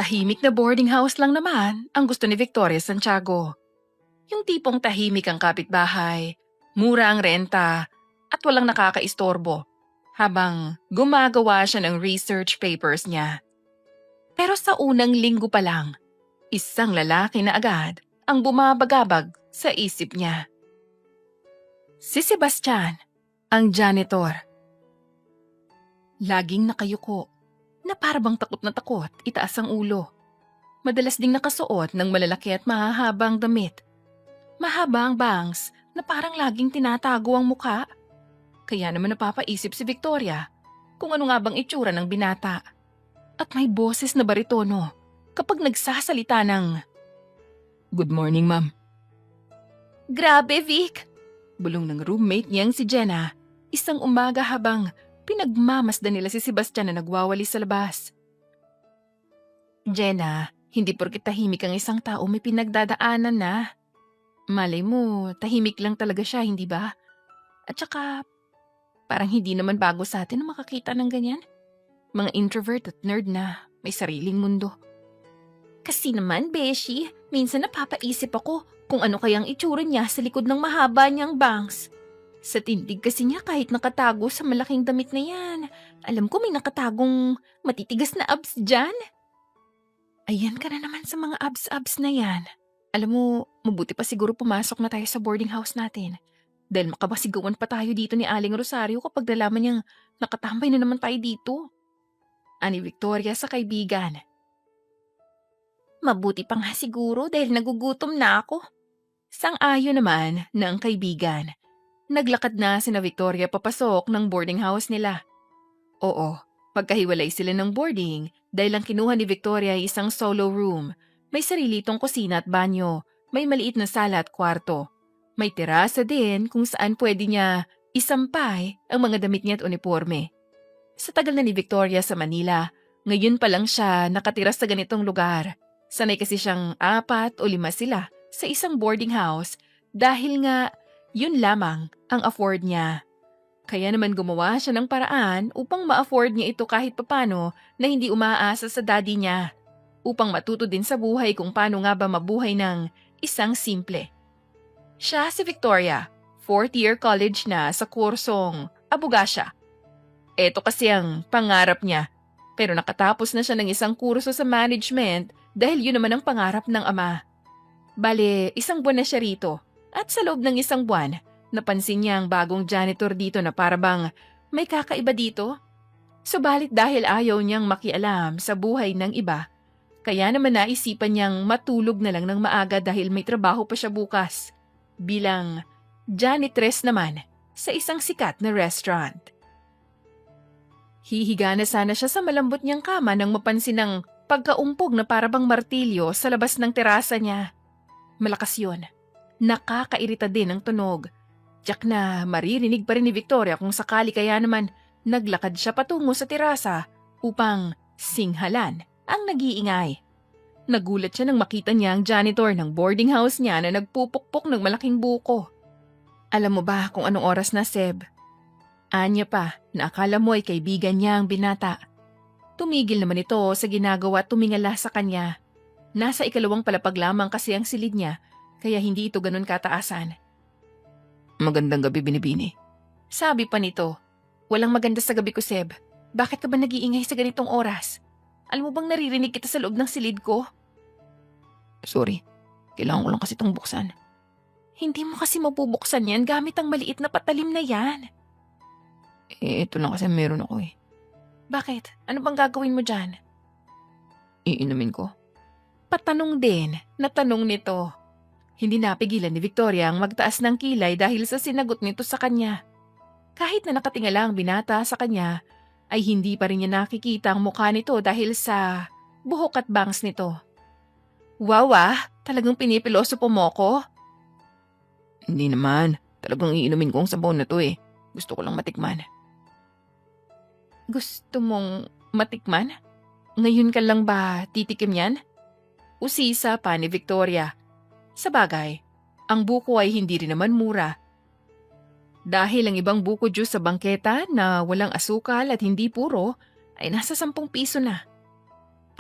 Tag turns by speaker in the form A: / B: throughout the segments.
A: Tahimik na boarding house lang naman ang gusto ni Victoria Santiago. Yung tipong tahimik ang kapitbahay, mura ang renta, at walang nakakaistorbo habang gumagawa siya ng research papers niya. Pero sa unang linggo pa lang, isang lalaki na agad ang bumabagabag sa isip niya. Si Sebastian, ang janitor. Laging nakayuko, na parabang takot na takot, itaas ang ulo. Madalas ding nakasuot ng malalaki at mahahabang damit. Mahaba ang bangs na parang laging tinatago ang mukha. Kaya naman napapaisip si Victoria kung ano nga bang itsura ng binata. At may boses na baritono kapag nagsasalita ng, "Good morning, ma'am." "Grabe, Vic!" Bulong ng roommate niyang si Jenna, isang umaga habang pinagmamasdan nila si Sebastian na nagwawali sa labas. "Jenna, hindi porket tahimik ang isang tao may pinagdadaanan na. Malay mo, tahimik lang talaga siya, hindi ba? At saka, parang hindi naman bago sa atin na makakita ng ganyan. Mga introvert at nerd na may sariling mundo." "Kasi naman, Beshi, minsan napapaisip ako kung ano kayang itsura niya sa likod ng mahaba niyang bangs. Sa tindig kasi niya kahit nakatago sa malaking damit na yan, alam ko may nakatagong matitigas na abs dyan." "Ayan ka na naman sa mga abs-abs na yan. Alam mo, mabuti pa siguro pumasok na tayo sa boarding house natin. Dahil makabasigawan pa tayo dito ni Aling Rosario kapag nalaman niyang nakatambay na naman tayo dito." Ani Victoria sa kaibigan. "Mabuti pa nga siguro dahil nagugutom na ako." Sang-ayon naman ng kaibigan. Naglakad na sina Victoria papasok ng boarding house nila. Oo, pagkahiwalay sila ng boarding dahil ang kinuha ni Victoria ay isang solo room. May sarili itong kusina at banyo, may maliit na sala at kwarto. May terasa din kung saan pwede niya isampay ang mga damit niya at uniforme. Sa tagal na ni Victoria sa Manila, ngayon pa lang siya nakatira sa ganitong lugar. Sanay kasi siyang 4 o 5 sila sa isang boarding house dahil nga yun lamang ang afford niya. Kaya naman gumawa siya ng paraan upang ma-afford niya ito kahit papano na hindi umaasa sa daddy niya. Upang matuto din sa buhay kung paano nga ba mabuhay ng isang simple. Siya si Victoria, 4th year college na sa kursong abogasya. Ito kasi ang pangarap niya. Pero nakatapos na siya ng isang kurso sa management dahil yun naman ang pangarap ng ama. Bale, 1 buwan na siya rito at sa loob ng 1 buwan, napansin niya ang bagong janitor dito na parabang may kakaiba dito. Subalit dahil ayaw niyang makialam sa buhay ng iba, kaya naman naisipan niyang matulog na lang ng maaga dahil may trabaho pa siya bukas bilang janitress naman sa isang sikat na restaurant. Hihiga na sana siya sa malambot niyang kama nang mapansin ng pagkaumpog na parabang martilyo sa labas ng terasa niya. Malakas yun. Nakakairita din ang tunog. Tiyak na maririnig pa rin ni Victoria kung sakali kaya naman naglakad siya patungo sa terasa upang singhalan ang nag-iingay. Nagulat siya nang makita niya ang janitor ng boarding house niya na nagpupukpok ng malaking buko. Alam mo ba kung anong oras na, Seb? Anya pa na akala mo ay kaibigan niya ang binata. Tumigil naman ito sa ginagawa at tumingala sa kanya. Nasa 2 palapag lamang kasi ang silid niya kaya hindi ito ganun kataasan. "Magandang gabi, Binibini." Sabi pa nito. "Walang maganda sa gabi ko, Seb. Bakit ka ba nag-iingay sa ganitong oras? Alam mo bang naririnig kita sa loob ng silid ko?" "Sorry, kailangan ko lang kasi itong buksan." "Hindi mo kasi mabubuksan yan gamit ang maliit na patalim na yan." Ito lang kasi meron ako eh." "Bakit? Ano bang gagawin mo dyan?" "Iinumin ko." Patanong din na tanong nito. Hindi napigilan ni Victoria ang magtaas ng kilay dahil sa sinagot nito sa kanya. Kahit na nakatingala ang binata sa kanya, ay hindi pa rin niya nakikita ang mukha nito dahil sa buhok at bangs nito. "Wow talagang pinipilosopo mo ko?" "Hindi naman, talagang iinumin ko ang sabaw na to eh. Gusto ko lang matikman." "Gusto mong matikman? Ngayon ka lang ba titikim yan?" Usisa pa ni Victoria. Sabagay, ang buko ay hindi rin naman mura. Dahil ang ibang buko juice sa bangketa na walang asukal at hindi puro ay nasa 10 piso na.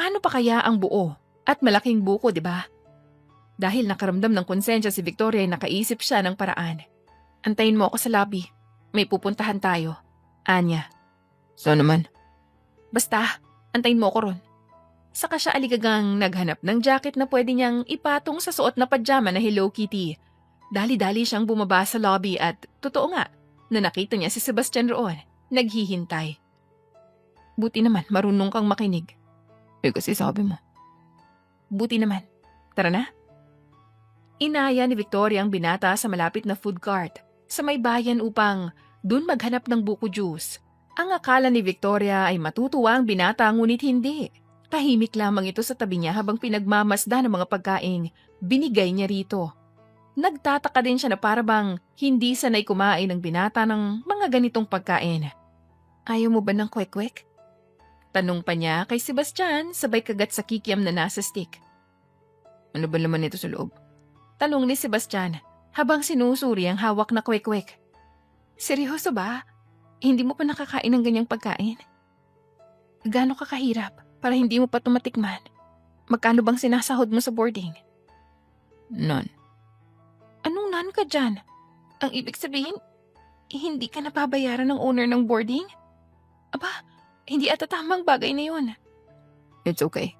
A: Paano pa kaya ang buo at malaking buko, di ba? Dahil nakaramdam ng konsensya si Victoria ay nakaisip siya ng paraan. Antayin mo ako sa lobby. May pupuntahan tayo. Anya. So naman? Basta, antayin mo ako ron. Saka siya aligagang naghanap ng jacket na pwede niyang ipatong sa suot na pajama na Hello Kitty. Dali-dali siyang bumaba sa lobby at totoo nga na nakita niya si Sebastian roon, naghihintay. Buti naman marunong kang makinig. Kasi sabi mo. Buti naman. Tara na. Inaya ni Victoria ang binata sa malapit na food cart sa may bayan upang dun maghanap ng buko juice. Ang akala ni Victoria ay matutuwa ang binata ngunit hindi. Tahimik lamang ito sa tabi niya habang pinagmamasda ng mga pagkaing binigay niya rito. Nagtataka din siya na parabang hindi sanay kumain ng binata ng mga ganitong pagkain. Ayaw mo ba ng kwek-kwek? Tanong pa niya kay Sebastian sabay kagat sa kikiam na nasa stick. Ano ba naman ito sa loob? Tanong ni Sebastian habang sinusuri ang hawak na kwek-kwek. Seryoso ba? Hindi mo pa nakakain ng ganyang pagkain? Gaano ka kahirap para hindi mo pa tumatikman? Magkano bang sinasahod mo sa boarding? None. Anong none ka dyan? Ang ibig sabihin, hindi ka nababayaran ng owner ng boarding? Aba, hindi ata tamang bagay na yun. It's okay.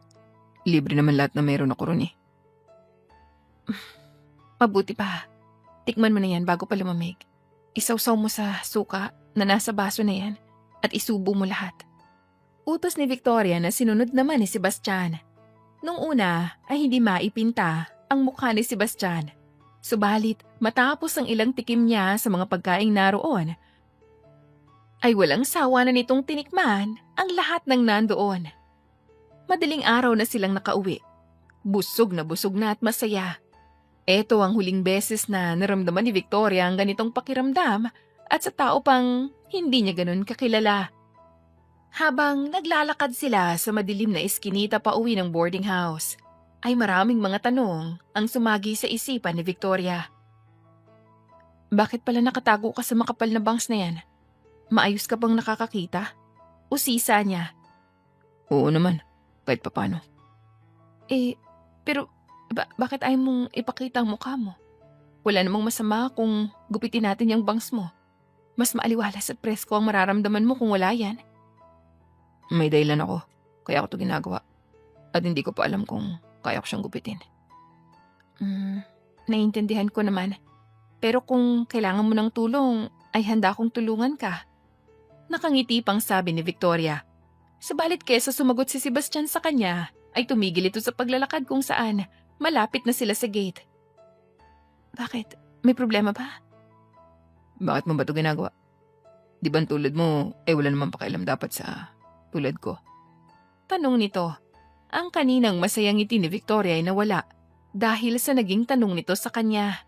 A: Libre naman lahat na meron ako ron eh. Mabuti pa. Tikman mo na yan bago pa lumamig. Isawsaw mo sa suka na nasa baso na yan at isubo mo lahat. Utos ni Victoria na sinunod naman ni Sebastian. Nung una ay hindi maipinta ang mukha ni Sebastian. Subalit matapos ang ilang tikim niya sa mga pagkaing naroon, ay walang sawa na nitong tinikman ang lahat ng nandoon. Madaling araw na silang nakauwi. Busog na at masaya. Ito ang huling beses na naramdaman ni Victoria ang ganitong pakiramdam at sa tao pang hindi niya ganun kakilala. Habang naglalakad sila sa madilim na eskinita pa uwi ng boarding house, ay maraming mga tanong ang sumagi sa isipan ni Victoria. Bakit pala nakatago ka sa makapal na bangs na yan? Maayos ka bang nakakakita? Usisa niya. Oo naman, kahit papano. Pero bakit ayaw mong ipakita ang mukha mo? Wala namang masama kung gupitin natin yung bangs mo. Mas maaliwalas at presko ang mararamdaman mo kung wala yan. May dahilan ako, kaya ako ito ginagawa. At hindi ko pa alam kung kaya ko siyang gupitin. Naiintindihan ko naman. Pero kung kailangan mo ng tulong, ay handa akong tulungan ka. Nakangiti pang sabi ni Victoria. Subalit kesa sumagot si Sebastian sa kanya, ay tumigil ito sa paglalakad kung saan malapit na sila sa gate. Bakit? May problema ba? Bakit mo ba ito ginagawa? Di ba tulad mo, wala naman pakialam dapat sa tulad ko? Tanong nito. Ang kaninang masayang ngiti ni Victoria ay nawala dahil sa naging tanong nito sa kanya.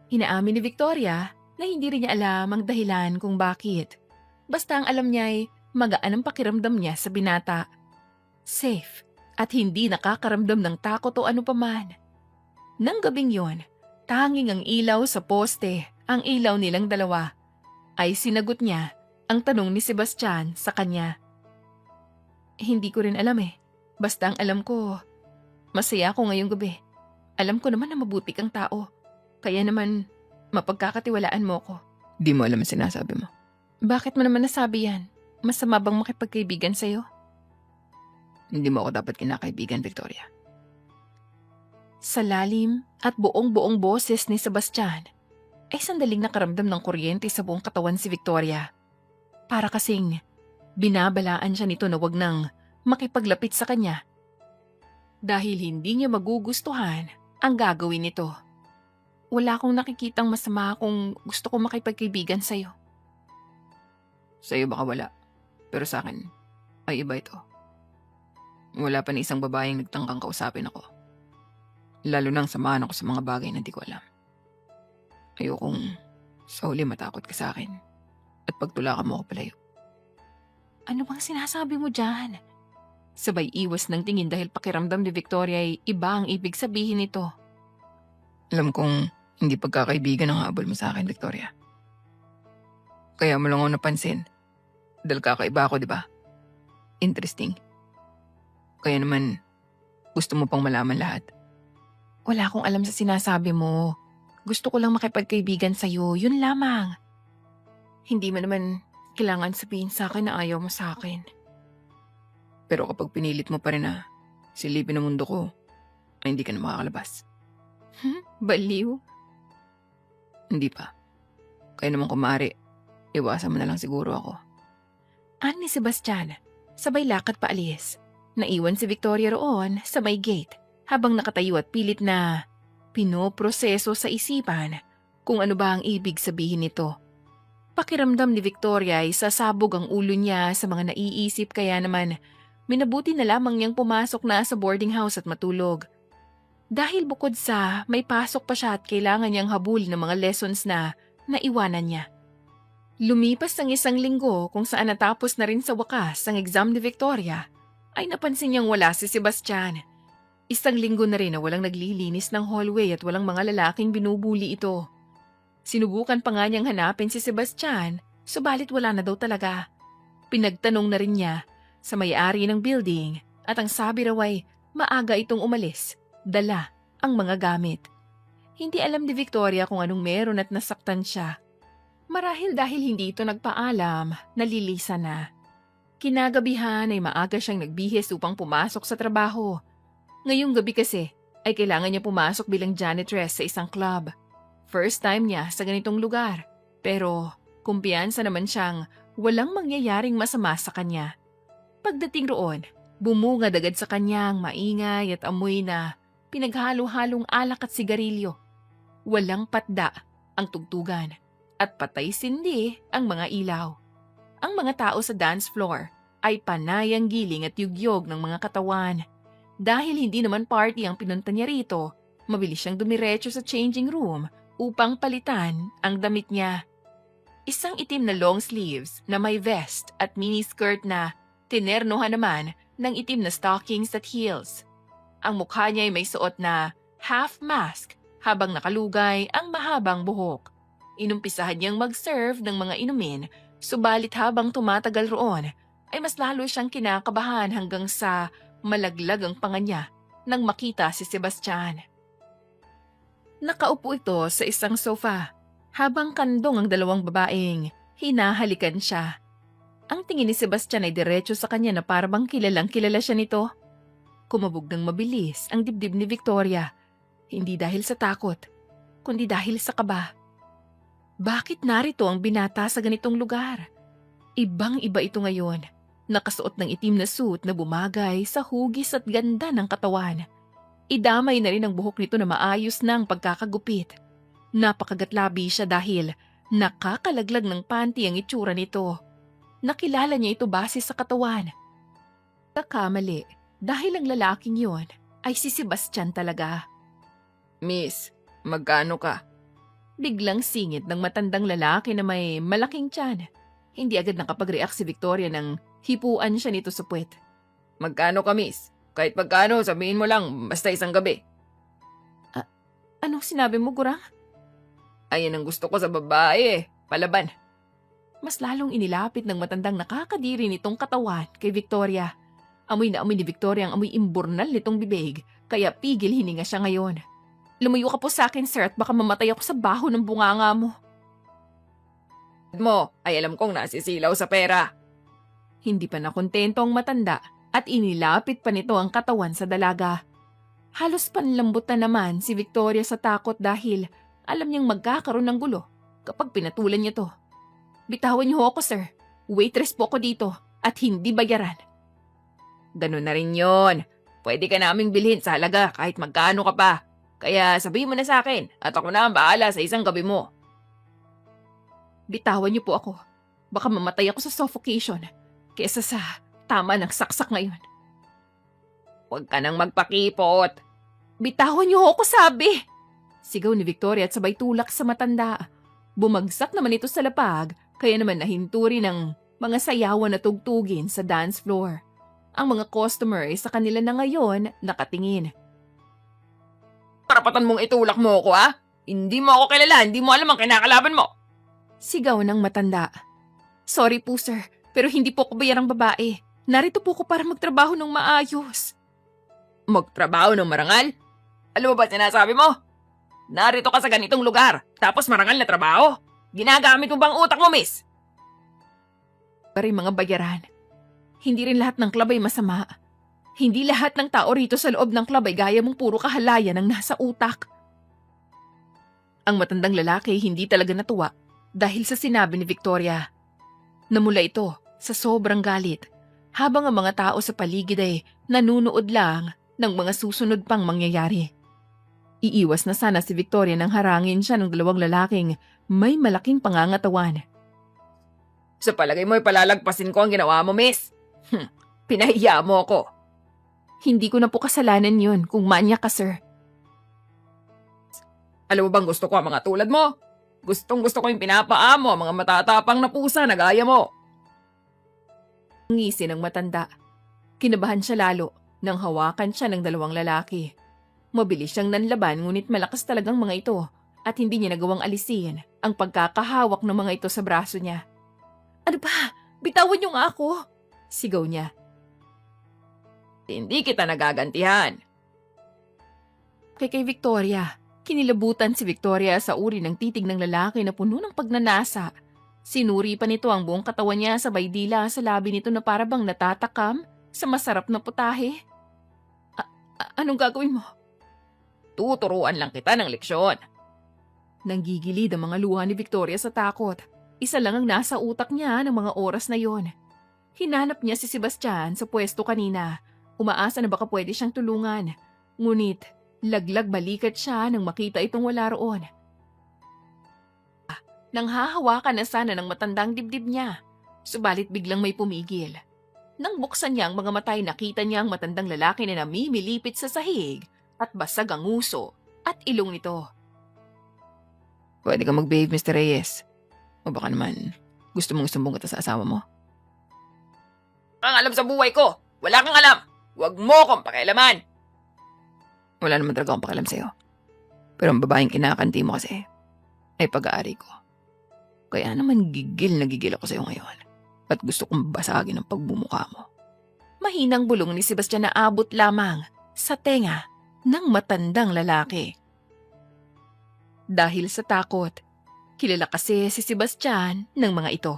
A: Inaamin ni Victoria na hindi rin niya alam ang dahilan kung bakit. Basta ang alam niya ay magaan ang pakiramdam niya sa binata. Safe at hindi nakakaramdam ng takot o ano paman. Nang gabing yon, tanging ang ilaw sa poste, ang ilaw nilang dalawa, ay sinagot niya ang tanong ni Sebastian sa kanya. Hindi ko rin alam eh. Basta ang alam ko, masaya ako ngayong gabi. Alam ko naman na mabuti kang tao. Kaya naman, mapagkakatiwalaan mo ko. Di mo alam ang sinasabi mo. Bakit mo naman nasabi yan? Masama bang makipagkaibigan sa'yo? Hindi mo ako dapat kinakaibigan, Victoria. Sa lalim at buong-buong boses ni Sebastian, ay sandaling nakaramdam ng kuryente sa buong katawan si Victoria. Para kasing binabalaan siya nito na wag nang makipaglapit sa kanya. Dahil hindi niya magugustuhan ang gagawin nito. Wala akong nakikitang masama kung gusto ko makipagkaibigan sa'yo. Sa'yo baka wala, pero sa akin ay iba ito. Wala pa ni isang babaeng nagtangkang kausapin ako. Lalo nang samahan ako sa mga bagay na di ko alam. Ayokong sa huli matakot ka sa akin at pagtulakan mo ako palayo. Ano bang sinasabi mo dyan? Sabay iwas ng tingin dahil pakiramdam ni Victoria ay iba ang ibig sabihin nito. Alam kong hindi pagkakaibigan ang habol mo sa akin, Victoria. Kaya mo lang ako napansin. Dahil kakaiba ako, di ba? Interesting.
B: Kaya naman, gusto mo pang malaman lahat.
A: Wala akong alam sa sinasabi mo. Gusto ko lang makipagkaibigan sa'yo, yun lamang. Hindi mo naman kailangan sabihin sa akin na ayaw mo sa akin.
B: Pero kapag pinilit mo pa rin na silipin ang mundo ko, ay hindi ka na makakalabas.
A: Baliw?
B: Hindi pa. Kaya naman kung maaari, iwasan mo na lang siguro ako.
A: Ni Sebastian, sabay lakad pa alis. Naiwan si Victoria roon sa may gate habang nakatayo at pilit na pinoproseso sa isipan kung ano ba ang ibig sabihin nito. Pakiramdam ni Victoria ay sasabog ang ulo niya sa mga naiisip kaya naman minabuti na lamang niyang pumasok na sa boarding house at matulog. Dahil bukod sa may pasok pa siya at kailangan niyang habulin ng mga lessons na naiwanan niya. Lumipas ang 1 linggo kung saan natapos na rin sa wakas ang exam ni Victoria, ay napansin niyang wala si Sebastian. 1 linggo na rin na walang naglilinis ng hallway at walang mga lalaking binubuli ito. Sinubukan pa nga niyang hanapin si Sebastian, subalit wala na daw talaga. Pinagtanong na rin niya sa may-ari ng building at ang sabi raw ay maaga itong umalis, dala ang mga gamit. Hindi alam ni Victoria kung anong meron at nasaktan siya. Marahil dahil hindi ito nagpaalam, nalilisa na. Kinagabihan ay maaga siyang nagbihis upang pumasok sa trabaho. Ngayong gabi kasi ay kailangan niya pumasok bilang janitress sa isang club. First time niya sa ganitong lugar, pero kumpiyansa naman siyang walang mangyayaring masama sa kanya. Pagdating roon, bumungad agad sa kanya ang maingay at amoy na pinaghalo-halong alak at sigarilyo. Walang patda ang tugtugan at patay sindi ang mga ilaw. Ang mga tao sa dance floor ay panay ang giling at yugyog ng mga katawan. Dahil hindi naman party ang pinunta niya rito, mabilis siyang dumiretso sa changing room upang palitan ang damit niya. Isang itim na long sleeves na may vest at mini skirt na tinernohan naman ng itim na stockings at heels. Ang mukha niya ay may suot na half mask habang nakalugay ang mahabang buhok. Inumpisahan niyang mag-serve ng mga inumin, subalit habang tumatagal roon, ay mas lalo siyang kinakabahan hanggang sa malaglag ang panga niya nang makita si Sebastian. Nakaupo ito sa isang sofa, habang kandong ang 2 babaeng hinahalikan siya. Ang tingin ni Sebastian ay diretso sa kanya na parang kilalang kilala siya nito. Kumabog ng mabilis ang dibdib ni Victoria, hindi dahil sa takot, kundi dahil sa kaba. Bakit narito ang binata sa ganitong lugar? Ibang-iba ito ngayon, nakasuot ng itim na suit na bumagay sa hugis at ganda ng katawan. Idamay na rin ang buhok nito na maayos ng pagkakagupit. Napakagatlabi siya dahil nakakalaglag ng panty ang itsura nito. Nakilala niya ito base sa katawan. Nakamali dahil ang lalaking yon ay si Sebastian talaga.
B: Miss, magkano ka?
A: Biglang singit ng matandang lalaki na may malaking tiyan. Hindi agad nakapag-react si Victoria nang hipuan siya nito sa puwet.
B: Magkano ka, miss? Kahit magkano, sabihin mo lang, basta isang gabi.
A: Anong sinabi mo, Gurang?
B: Ayan ang gusto ko sa babae, palaban.
A: Mas lalong inilapit ng matandang nakakadiri nitong katawan kay Victoria. Amoy na amoy ni Victoria ang amoy imburnal nitong bibig, kaya pigil hininga siya ngayon. Lumayo ka po sa akin, sir, at baka mamatay ako sa baho ng bunganga mo.
B: Ay alam kong nasisilaw sa pera.
A: Hindi pa nakontento ang matanda at inilapit pa nito ang katawan sa dalaga. Halos panlambot na naman si Victoria sa takot dahil alam niyang magkakaroon ng gulo kapag pinatulan niya to. Bitawan niyo ako, sir. Waitress po ako dito at hindi bayaran.
B: Ganun na rin yon. Pwede ka naming bilhin sa halaga kahit magkano ka pa. Kaya sabihin mo na sa akin at ako na ang bahala sa isang gabi mo.
A: Bitawan niyo po ako. Baka mamatay ako sa suffocation kesa sa tama ng saksak ngayon.
B: Huwag ka nang magpakipot.
A: Bitawan niyo ako, sabi! Sigaw ni Victoria at sabay tulak sa matanda. Bumagsak naman ito sa lapag, kaya naman nahinturi ng mga sayawan na tugtugin sa dance floor. Ang mga customer ay sa kanila na ngayon nakatingin.
B: Karapatan mong itulak mo ako, ha? Hindi mo ako kilala, hindi mo alam ang kinakalaban mo.
A: Sigaw ng matanda. Sorry po, sir, pero hindi po ako bayarang babae. Narito po ko para magtrabaho ng maayos.
B: Magtrabaho ng marangal? Alam mo ba sinasabi mo? Narito ka sa ganitong lugar, tapos marangal na trabaho? Ginagamit mo bang utak mo, miss?
A: Para yung mga bayaran. Hindi rin lahat ng club ay masama. Hindi lahat ng tao rito sa loob ng club ay gaya mong puro kahalayan ang nasa utak. Ang matandang lalaki hindi talaga natuwa dahil sa sinabi ni Victoria. Namula ito sa sobrang galit habang ang mga tao sa paligid ay nanunood lang ng mga susunod pang mangyayari. Iiwas na sana si Victoria nang harangin siya ng dalawang lalaking may malaking pangangatawan.
B: Sa palagay mo, palalagpasin ko ang ginawa mo, miss? Pinahiya mo ako.
A: Hindi ko na po kasalanan yun kung manya ka, sir.
B: Alam mo bang gusto ko ang mga tulad mo? Gustong-gusto ko yung pinapaa mo, mga matatapang na pusa na gaya mo.
A: Ngisi ng matanda. Kinabahan siya lalo nang hawakan siya ng dalawang lalaki. Mabilis siyang nanlaban ngunit malakas talagang mga ito at hindi niya nagawang alisin ang pagkakahawak ng mga ito sa braso niya. Ano ba? Bitawan niyo nga ako! Sigaw niya.
B: Hindi kita nagagantihan.
A: Kay Victoria, kinilabutan si Victoria sa uri ng titig ng lalaki na puno ng pagnanasa. Sinuri pa nito ang buong katawan niya sabay dila sa labi nito na parabang natatakam sa masarap na putahe. Anong gagawin mo?
B: Tuturuan lang kita ng leksyon.
A: Nanggigilid ang mga luha ni Victoria sa takot. Isa lang ang nasa utak niya ng mga oras na yon. Hinanap niya si Sebastian sa pwesto kanina. Umaasa na baka pwede siyang tulungan. Ngunit, laglag balikat siya nang makita itong wala roon. Nang hahawakan na sana ng matandang dibdib niya. Subalit biglang may pumigil. Nang buksan niya ang mga mata ay nakita niya ang matandang lalaki na namimilipit sa sahig at basag ang nguso at ilong nito.
B: Pwede ka mag-behave, Mr. Reyes. O baka naman, gusto mong sumbong kita sa asawa mo? Ang alam sa buhay ko! Wala kang alam! Huwag mo akong pakialaman! Wala naman talaga akong pakialam sa'yo. Pero ang babaeng kinakanti mo kasi ay pag-aari ko. Kaya naman gigil na gigil ako sa'yo ngayon. At gusto kong basagin ang pagbumukha mo.
A: Mahinang bulong ni Sebastian na abot lamang sa tenga ng matandang lalaki. Dahil sa takot, kilala kasi si Sebastian ng mga ito.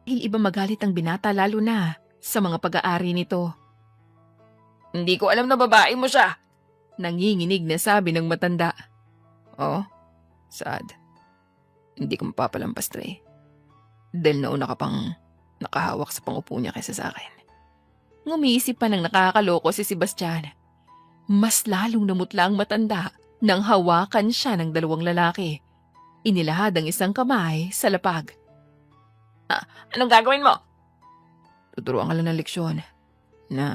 A: Dahil iba magalit ang binata lalo na sa mga pag-aari nito.
B: Hindi ko alam na babae mo siya.
A: Nanginginig na sabi ng matanda.
B: Oh, sad. Hindi ko mapapalampas, Trey. Dahil nauna ka pang nakahawak sa pangupo niya kaysa sa akin.
A: Ngumisip pa ng nakakaloko si Sebastian. Mas lalong namutla ang matanda nang hawakan siya ng dalawang lalaki. Inilahad ang isang kamay sa lapag.
B: Anong gagawin mo?
A: Tuturuan ka lang ng leksyon na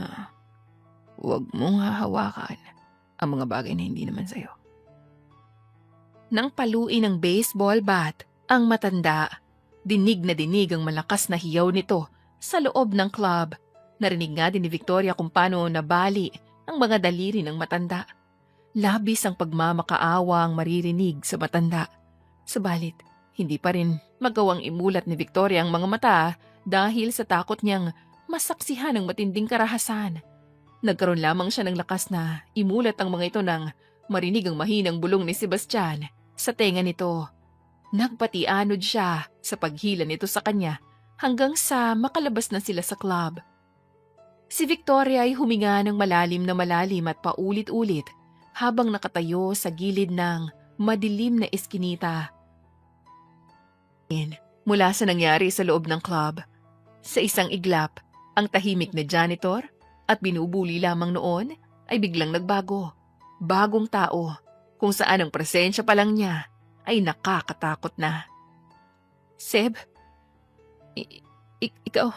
A: huwag mong hahawakan ang mga bagay na hindi naman sa'yo. Nang paluin ng baseball bat, ang matanda, dinig na dinig ang malakas na hiyaw nito sa loob ng club. Narinig nga din ni Victoria kung paano nabali ang mga daliri ng matanda. Labis ang pagmamakaawa ang maririnig sa matanda. Subalit, hindi pa rin magawang imulat ni Victoria ang mga mata dahil sa takot niyang masaksihan ang matinding karahasan. Nagkaroon lamang siya ng lakas na imulat ang mga ito nang marinig ang mahinang bulong ni Sebastian sa tenga nito. Nagpatianod siya sa paghila nito sa kanya hanggang sa makalabas na sila sa club. Si Victoria ay huminga ng malalim at paulit-ulit habang nakatayo sa gilid ng madilim na eskinita. Mula sa nangyari sa loob ng club, sa isang iglap, ang tahimik na janitor at binubuli lamang noon ay biglang nagbago. Bagong tao kung saan ang presensya pa lang niya ay nakakatakot na. Seb, ikaw,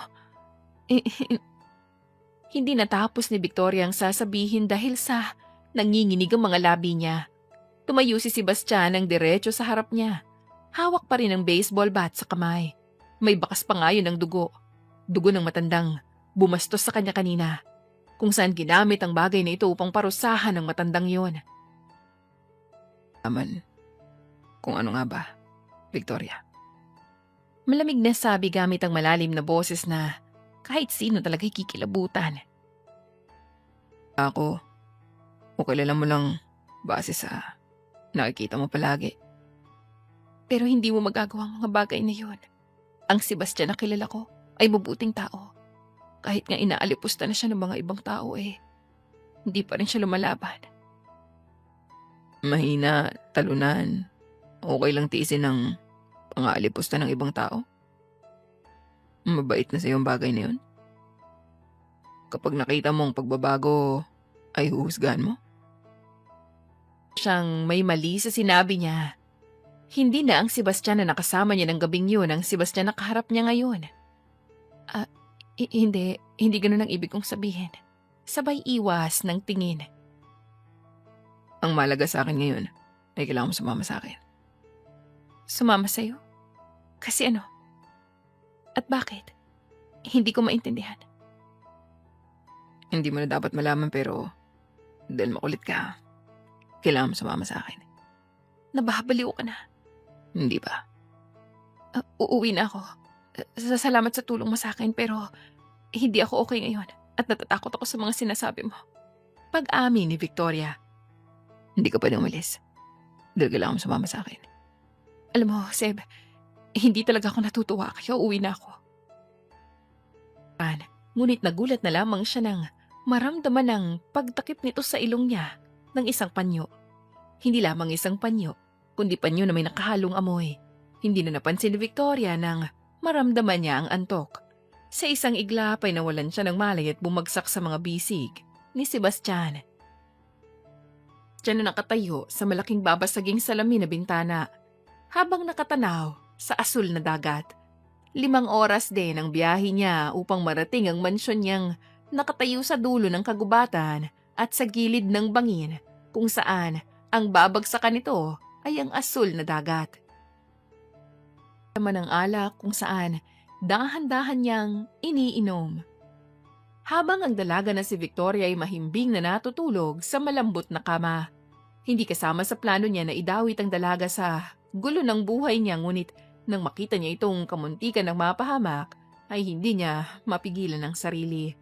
A: hindi natapos ni Victoria ang sasabihin dahil sa nanginginig ang mga labi niya. Tumayo si Sebastian ng diretso sa harap niya. Hawak pa rin ang baseball bat sa kamay. May bakas pa nga yun ng dugo. Dugo ng matandang bumastos sa kanya kanina. Kung saan ginamit ang bagay na ito upang parusahan ng matandang yon.
B: Aman, kung ano nga ba, Victoria?
A: Malamig na sabi gamit ang malalim na boses na Kahit sino talaga'y kikilabutan.
B: Ako, o kilala mo lang base sa nakikita mo palagi.
A: Pero hindi mo magagawa ang mga bagay na yun. Ang Sebastian na kilala ko ay mabuting tao. Kahit nga inaalipusta na siya ng mga ibang tao hindi pa rin siya lumalaban.
B: Mahina, talunan, okay lang tiisin ng pang-aalipusta ng ibang tao. Mabait na sa'yo ang bagay na yun. Kapag nakita mo ang pagbabago, ay huhusgahan mo.
A: Siyang may mali sa sinabi niya. Hindi na ang Sebastian na nakasama niya ng gabing yun ang Sebastian na kaharap niya ngayon. Hindi ganun ang ibig kong sabihin. Sabay iwas ng tingin.
B: Ang malaga sa akin ngayon ay kailangan mo sumama sa akin.
A: Sumama sa'yo? Kasi ano? At bakit? Hindi ko maintindihan.
B: Hindi mo na dapat malaman pero dahil makulit ka, kailangan mo sumama sa akin.
A: Nababaliw ka na.
B: Hindi ba?
A: Uuwi na ako. Salamat sa tulong mo sa akin pero hindi ako okay ngayon at natatakot ako sa mga sinasabi mo. Pag-amin ni Victoria.
B: Hindi ka pwedeng umalis. Dahil kailangan mo sumama sa akin.
A: Alam mo, Seb, hindi talaga ako natutuwa kaya uuwi na ako. Ngunit nagulat na lamang siya nang maramdaman ng pagtakip nito sa ilong niya ng isang panyo. Hindi lamang isang panyo, kundi panyo na may nakahalong amoy. Hindi na napansin ni Victoria nang maramdaman niya ang antok. Sa isang iglap ay nawalan siya ng malay at bumagsak sa mga bisig ni Sebastian. Diyan na nakatayo sa malaking babasaging salamin na bintana habang nakatanaw sa asul na dagat. 5 oras din ang biyahe niya upang marating ang mansyon niyang nakatayo sa dulo ng kagubatan at sa gilid ng bangin kung saan ang babagsakan nito ay ang asul na dagat. Naman ang alak kung saan dahan-dahan niyang iniinom. Habang ang dalaga na si Victoria ay mahimbing na natutulog sa malambot na kama. Hindi kasama sa plano niya na idawit ang dalaga sa gulo ng buhay niya ngunit nang makita niya itong kamuntikan ng mapahamak ay hindi niya mapigilan ang sarili.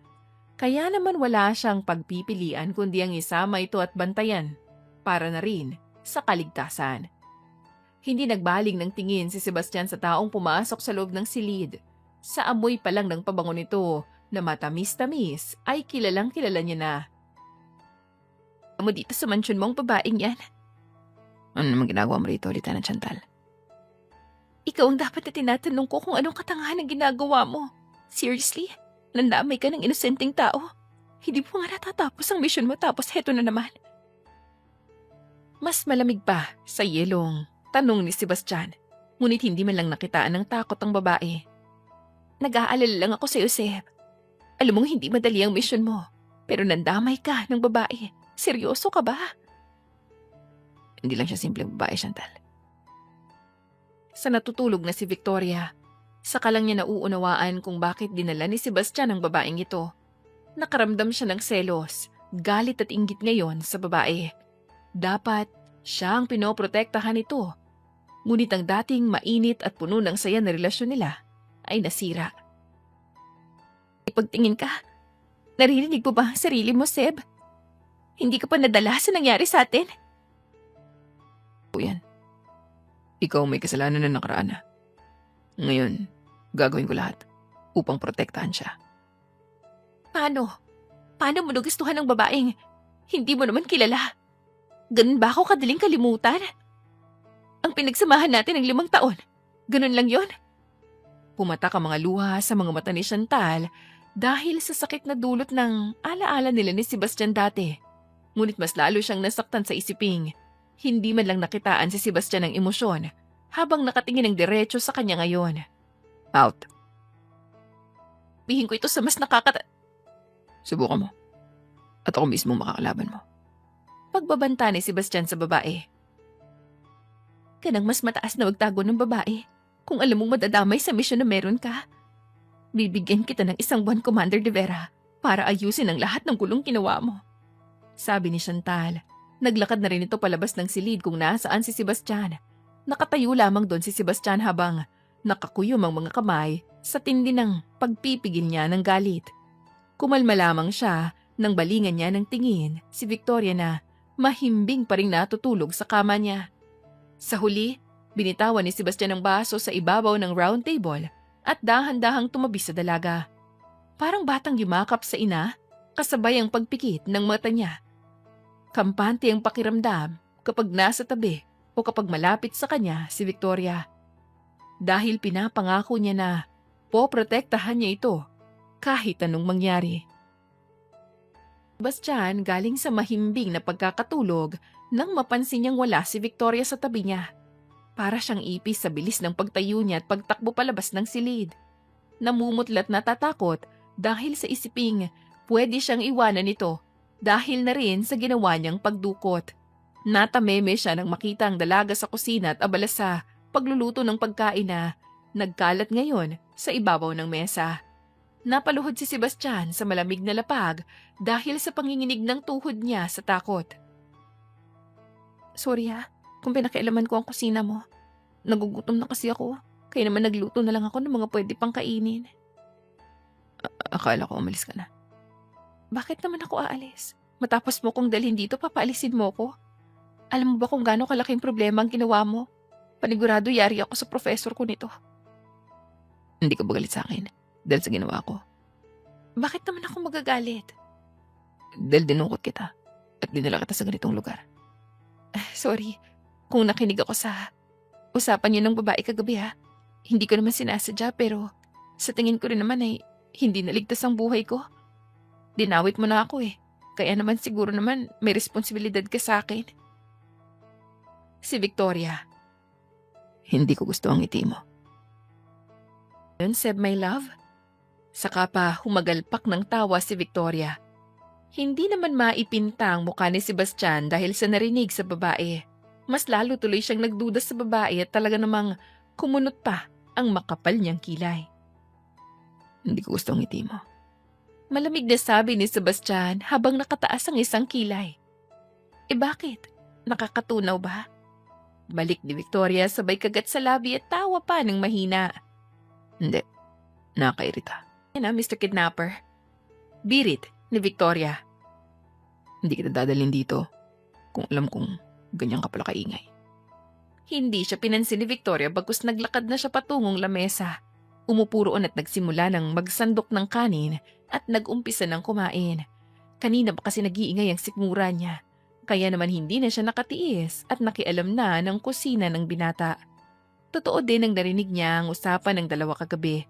A: Kaya naman wala siyang pagpipilian kundi ang isama ito at bantayan para na rin sa kaligtasan. Hindi nagbaling ng tingin si Sebastian sa taong pumasok sa loob ng silid. Sa amoy pa lang ng pabango nito na matamis-tamis ay kilalang-kilala niya na. Mo dito sa mansyon mong babaeng yan.
B: Ano naman ginagawa mo rito, Lieutenant Chantal?
A: Ikaw ang dapat na tinatanong ko kung anong katangahan ang ginagawa mo. Seriously? Nandamay ka ng inosenteng tao? Hindi mo nga natatapos ang mission mo tapos heto na naman. Mas malamig pa sa yelong tanong ni Sebastian. Ngunit hindi man lang nakitaan ng takot ang babae. Nag-aalala lang ako sa iyo, Seb. Alam mong hindi madali ang mission mo. Pero nandamay ka ng babae. Seryoso ka ba?
B: Hindi lang siya simpleng babae, Chantal.
A: Sa natutulog na si Victoria, saka lang niya nauunawaan kung bakit dinala ni Sebastian ang babaeng ito. Nakaramdam siya ng selos, galit at inggit ngayon sa babae. Dapat siya ang pinoprotektahan nito. Ngunit ang dating mainit at puno ng saya na relasyon nila ay nasira. Ipagtingin ka. Narinig mo ba ang sarili mo, Seb? Hindi ka pa nadala sa nangyari sa atin?
B: O yan. Ikaw may kasalanan na nakaraan na. Ngayon, gagawin ko lahat upang protektahan siya.
A: Paano? Paano mo nagustuhan ng babaeng hindi mo naman kilala? Ganun ba ako kadaling kalimutan? Ang pinagsamahan natin ng 5 taon. Ganun lang yon. Pumatak ang mga luha sa mga mata ni Chantal dahil sa sakit na dulot ng alaala nila ni Sebastian dati. Ngunit mas lalo siyang nasaktan sa isiping. Hindi man lang nakitaan si Sebastian ng emosyon habang nakatingin ng diretso sa kanya ngayon.
B: Out.
A: Bihin ko ito sa mas
B: Subukan mo. At ako mismo makakalaban mo.
A: Pagbabanta ni Sebastian sa babae. Kanang mas mataas na magtago ng babae kung alam mong madadamay sa misyon na meron ka. Bibigyan kita ng 1 buwan, Commander de Vera, para ayusin ang lahat ng gulong ginawa mo. Sabi ni Chantal. Naglakad na rin ito palabas ng silid kung nasaan si Sebastian. Nakatayo lamang doon si Sebastian habang nakakuyom ang mga kamay sa tindi ng pagpipigil niya ng galit. Kumalma lamang siya nang balingan niya ng tingin si Victoria na mahimbing pa ring natutulog sa kama niya. Sa huli, binitawan ni Sebastian ang baso sa ibabaw ng round table at dahan-dahang tumabi sa dalaga. Parang batang yumakap sa ina, kasabay ang pagpikit ng mata niya. Kampante ang pakiramdam kapag nasa tabi o kapag malapit sa kanya si Victoria. Dahil pinapangako niya na poprotektahan niya ito kahit anong mangyari. Sebastian galing sa mahimbing na pagkakatulog nang mapansin niyang wala si Victoria sa tabi niya. Para siyang ipis sa bilis ng pagtayo niya at pagtakbo palabas ng silid. Namumutlat na tatakot dahil sa isiping pwede siyang iwanan ito dahil na rin sa ginawa niyang pagdukot. Natameme siya nang makita ang dalaga sa kusina at abala sa pagluluto ng pagkain na nagkalat ngayon sa ibabaw ng mesa. Napaluhod si Sebastian sa malamig na lapag dahil sa panginginig ng tuhod niya sa takot. Sorry kung pinakialaman ko ang kusina mo. Nagugutom na kasi ako, kaya naman nagluto na lang ako ng mga pwede pang kainin.
B: Akala ko umalis ka na.
A: Bakit naman ako aalis? Matapos mo kong dalhin dito, papaalisin mo ko. Alam mo ba kung gaano kalaking problema ang ginawa mo? Panigurado yari ako sa professor ko nito.
B: Hindi ka ba galit sa akin dahil sa ginawa ko?
A: Bakit naman ako magagalit?
B: Dahil dinungkot kita at dinala kita sa ganitong lugar.
A: Sorry, kung nakinig ako sa usapan niyo ng babae kagabi Hindi ko naman sinasadya pero sa tingin ko rin naman ay hindi naligtas ang buhay ko. Dinawit mo na ako kaya naman siguro naman may responsibilidad ka sa akin. Si Victoria.
B: Hindi ko gusto ang ngiti mo.
A: Yun, Seb, my love. Saka pa humagalpak ng tawa si Victoria. Hindi naman maipinta ang mukha ni Sebastian dahil sa narinig sa babae. Mas lalo tuloy siyang nagduda sa babae at talaga namang kumunot pa ang makapal niyang kilay.
B: Hindi ko gusto ang ngiti mo.
A: Malamig na sabi ni Sebastian habang nakataas ang isang kilay. Bakit? Nakakatunaw ba? Balik ni Victoria sabay kagat sa labi at tawa pa ng mahina.
B: Hindi. Nakakairita.
A: Yan Mr. Kidnapper. Birit ni Victoria.
B: Hindi kita dadalhin dito kung alam kong ganyan ka pala kaingay.
A: Hindi siya pinansin ni Victoria bagkus naglakad na siya patungong lamesa. Umupo roon at nagsimula ng magsandok ng kanin at nag-umpisa ng kumain. Kanina pa kasi nag-iingay ang sikmura niya. Kaya naman hindi na siya nakatiis at nakialam na ng kusina ng binata. Totoo din ang narinig niya ang usapan ng dalawa kagabi.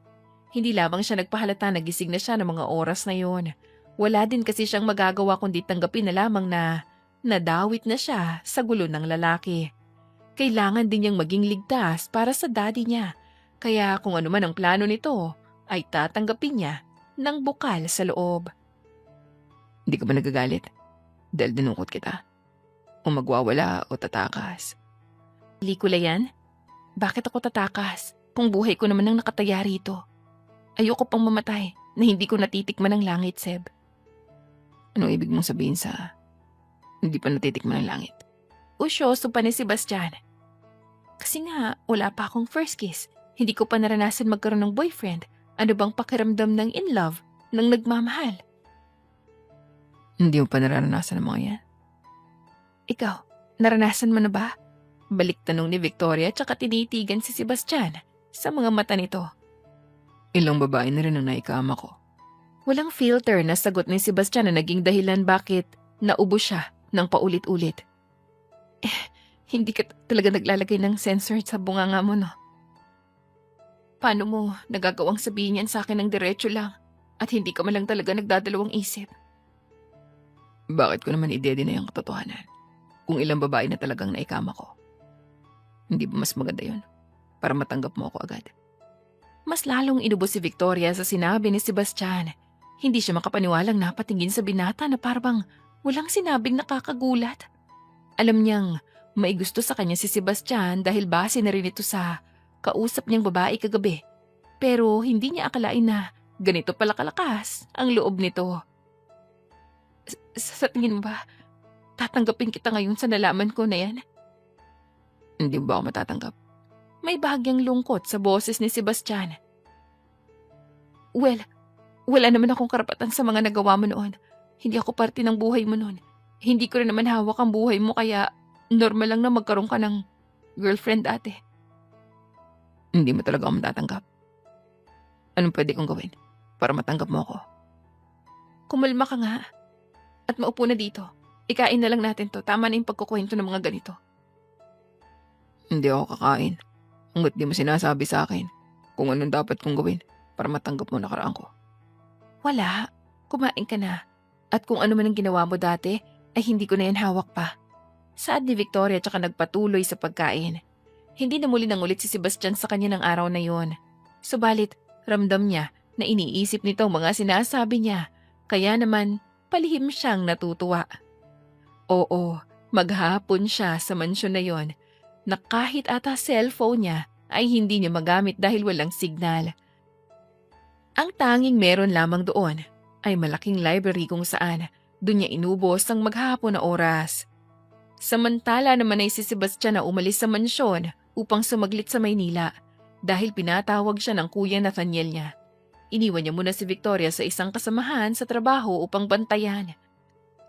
A: Hindi lamang siya nagpahalata na gising na siya ng mga oras na yon. Wala din kasi siyang magagawa kundi tanggapin na lamang na nadawit na siya sa gulo ng lalaki. Kailangan din niyang maging ligtas para sa daddy niya. Kaya kung ano man ang plano nito, ay tatanggapin niya ng bukal sa loob.
B: Hindi ka ba nagagalit? Dahil dinungkot kita? O magwawala o tatakas?
A: Pelikula yan? Bakit ako tatakas kung buhay ko naman ang nakataya rito? Ayoko pang mamatay na hindi ko natitikman ang langit, Seb.
B: Anong ibig mong sabihin sa hindi pa natitikman ang langit?
A: Usyoso pa ni Sebastian. Kasi nga, wala pa akong first kiss. Hindi ko pa naranasan magkaroon ng boyfriend. Ano bang pakiramdam ng in love, ng nagmamahal?
B: Hindi mo pa naranasan ang mga yan?
A: Ikaw, naranasan mo na ba? Balik tanong ni Victoria tsaka tinitigan si Sebastian sa mga mata nito.
B: Ilang babae na rin ang naikama ko.
A: Walang filter na sagot ni Sebastian na naging dahilan bakit naubo siya ng paulit-ulit. Hindi ka talaga naglalagay ng sensor sa bunganga mo, no? Paano mo nagagawang sabihin yan sa akin ng diretso lang at hindi ka man lang talaga nagdadalawang isip?
B: Bakit ko naman i-deny ang katotohanan kung ilang babae na talagang naikama ko? Hindi ba mas maganda yun para matanggap mo ako agad?
A: Mas lalong inubo si Victoria sa sinabi ni Sebastian. Hindi siya makapaniwalang napatingin sa binata na parang walang sinabing nakakagulat. Alam niyang may gusto sa kanya si Sebastian dahil base na rin ito sa kausap niyang babae kagabi. Pero hindi niya akalain na ganito pala kalakas ang loob nito. Sa tingin mo ba, tatanggapin kita ngayon sa nalaman ko na yan?
B: Hindi ba ako matatanggap?
A: May bahagyang lungkot sa boses ni Sebastian. Well, wala naman akong karapatan sa mga nagawa mo noon. Hindi ako parte ng buhay mo noon. Hindi ko rin naman hawak ang buhay mo kaya normal lang na magkaroon ka ng girlfriend ate.
B: Hindi mo talaga ako matatanggap. Anong pwede kong gawin para matanggap mo ako?
A: Kumalma ka nga. At maupo na dito. Ikain na lang natin to. Tama na yung pagkukwento ng mga ganito.
B: Hindi ako kakain. Hanggat di mo sinasabi sa akin kung anong dapat kong gawin para matanggap mo nakaraan ko.
A: Wala. Kumain ka na. At kung ano man ang ginawa mo dati, ay hindi ko na yan hawak pa. Saad ni Victoria tsaka nagpatuloy sa pagkain. Hindi na muli nang ulit si Sebastian sa kanya ng araw na yon. Subalit, ramdam niya na iniisip nito ang mga sinasabi niya. Kaya naman, palihim siyang natutuwa. Oo, maghapon siya sa mansyon na yon na kahit ata cellphone niya ay hindi niya magamit dahil walang signal. Ang tanging meron lamang doon ay malaking library kung saan doon niya inubos ang maghapon na oras. Samantala naman ay si Sebastian na umalis sa mansyon upang sumaglit sa Maynila dahil pinatawag siya ng kuya Nathaniel niya. Iniwan niya muna si Victoria sa isang kasamahan sa trabaho upang bantayan.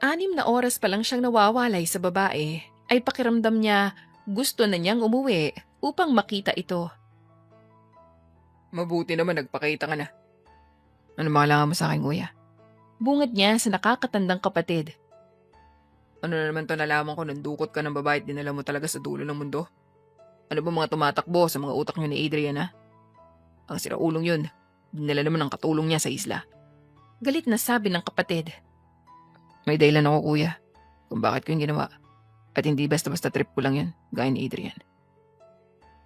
A: 6 na oras pa lang siyang nawawalay sa babae ay pakiramdam niya gusto na niyang umuwi upang makita ito.
B: Mabuti naman nagpakita ka na. Ano makailangan mo sa akin, kuya?
A: Bungad niya sa nakakatandang kapatid.
B: Ano na naman to nalaman ko nang dukot ka ng babae at dinala mo talaga sa dulo ng mundo? Ano ba mga tumatakbo sa mga utak niyo ni Adrian, ha? Ang siraulong yun. Dinala naman ang katulong niya sa isla.
A: Galit na sabi ng kapatid.
B: May dahilan ako, kuya, kung bakit ko yung ginawa. At hindi basta-basta trip ko lang yun, gaya ni Adrian.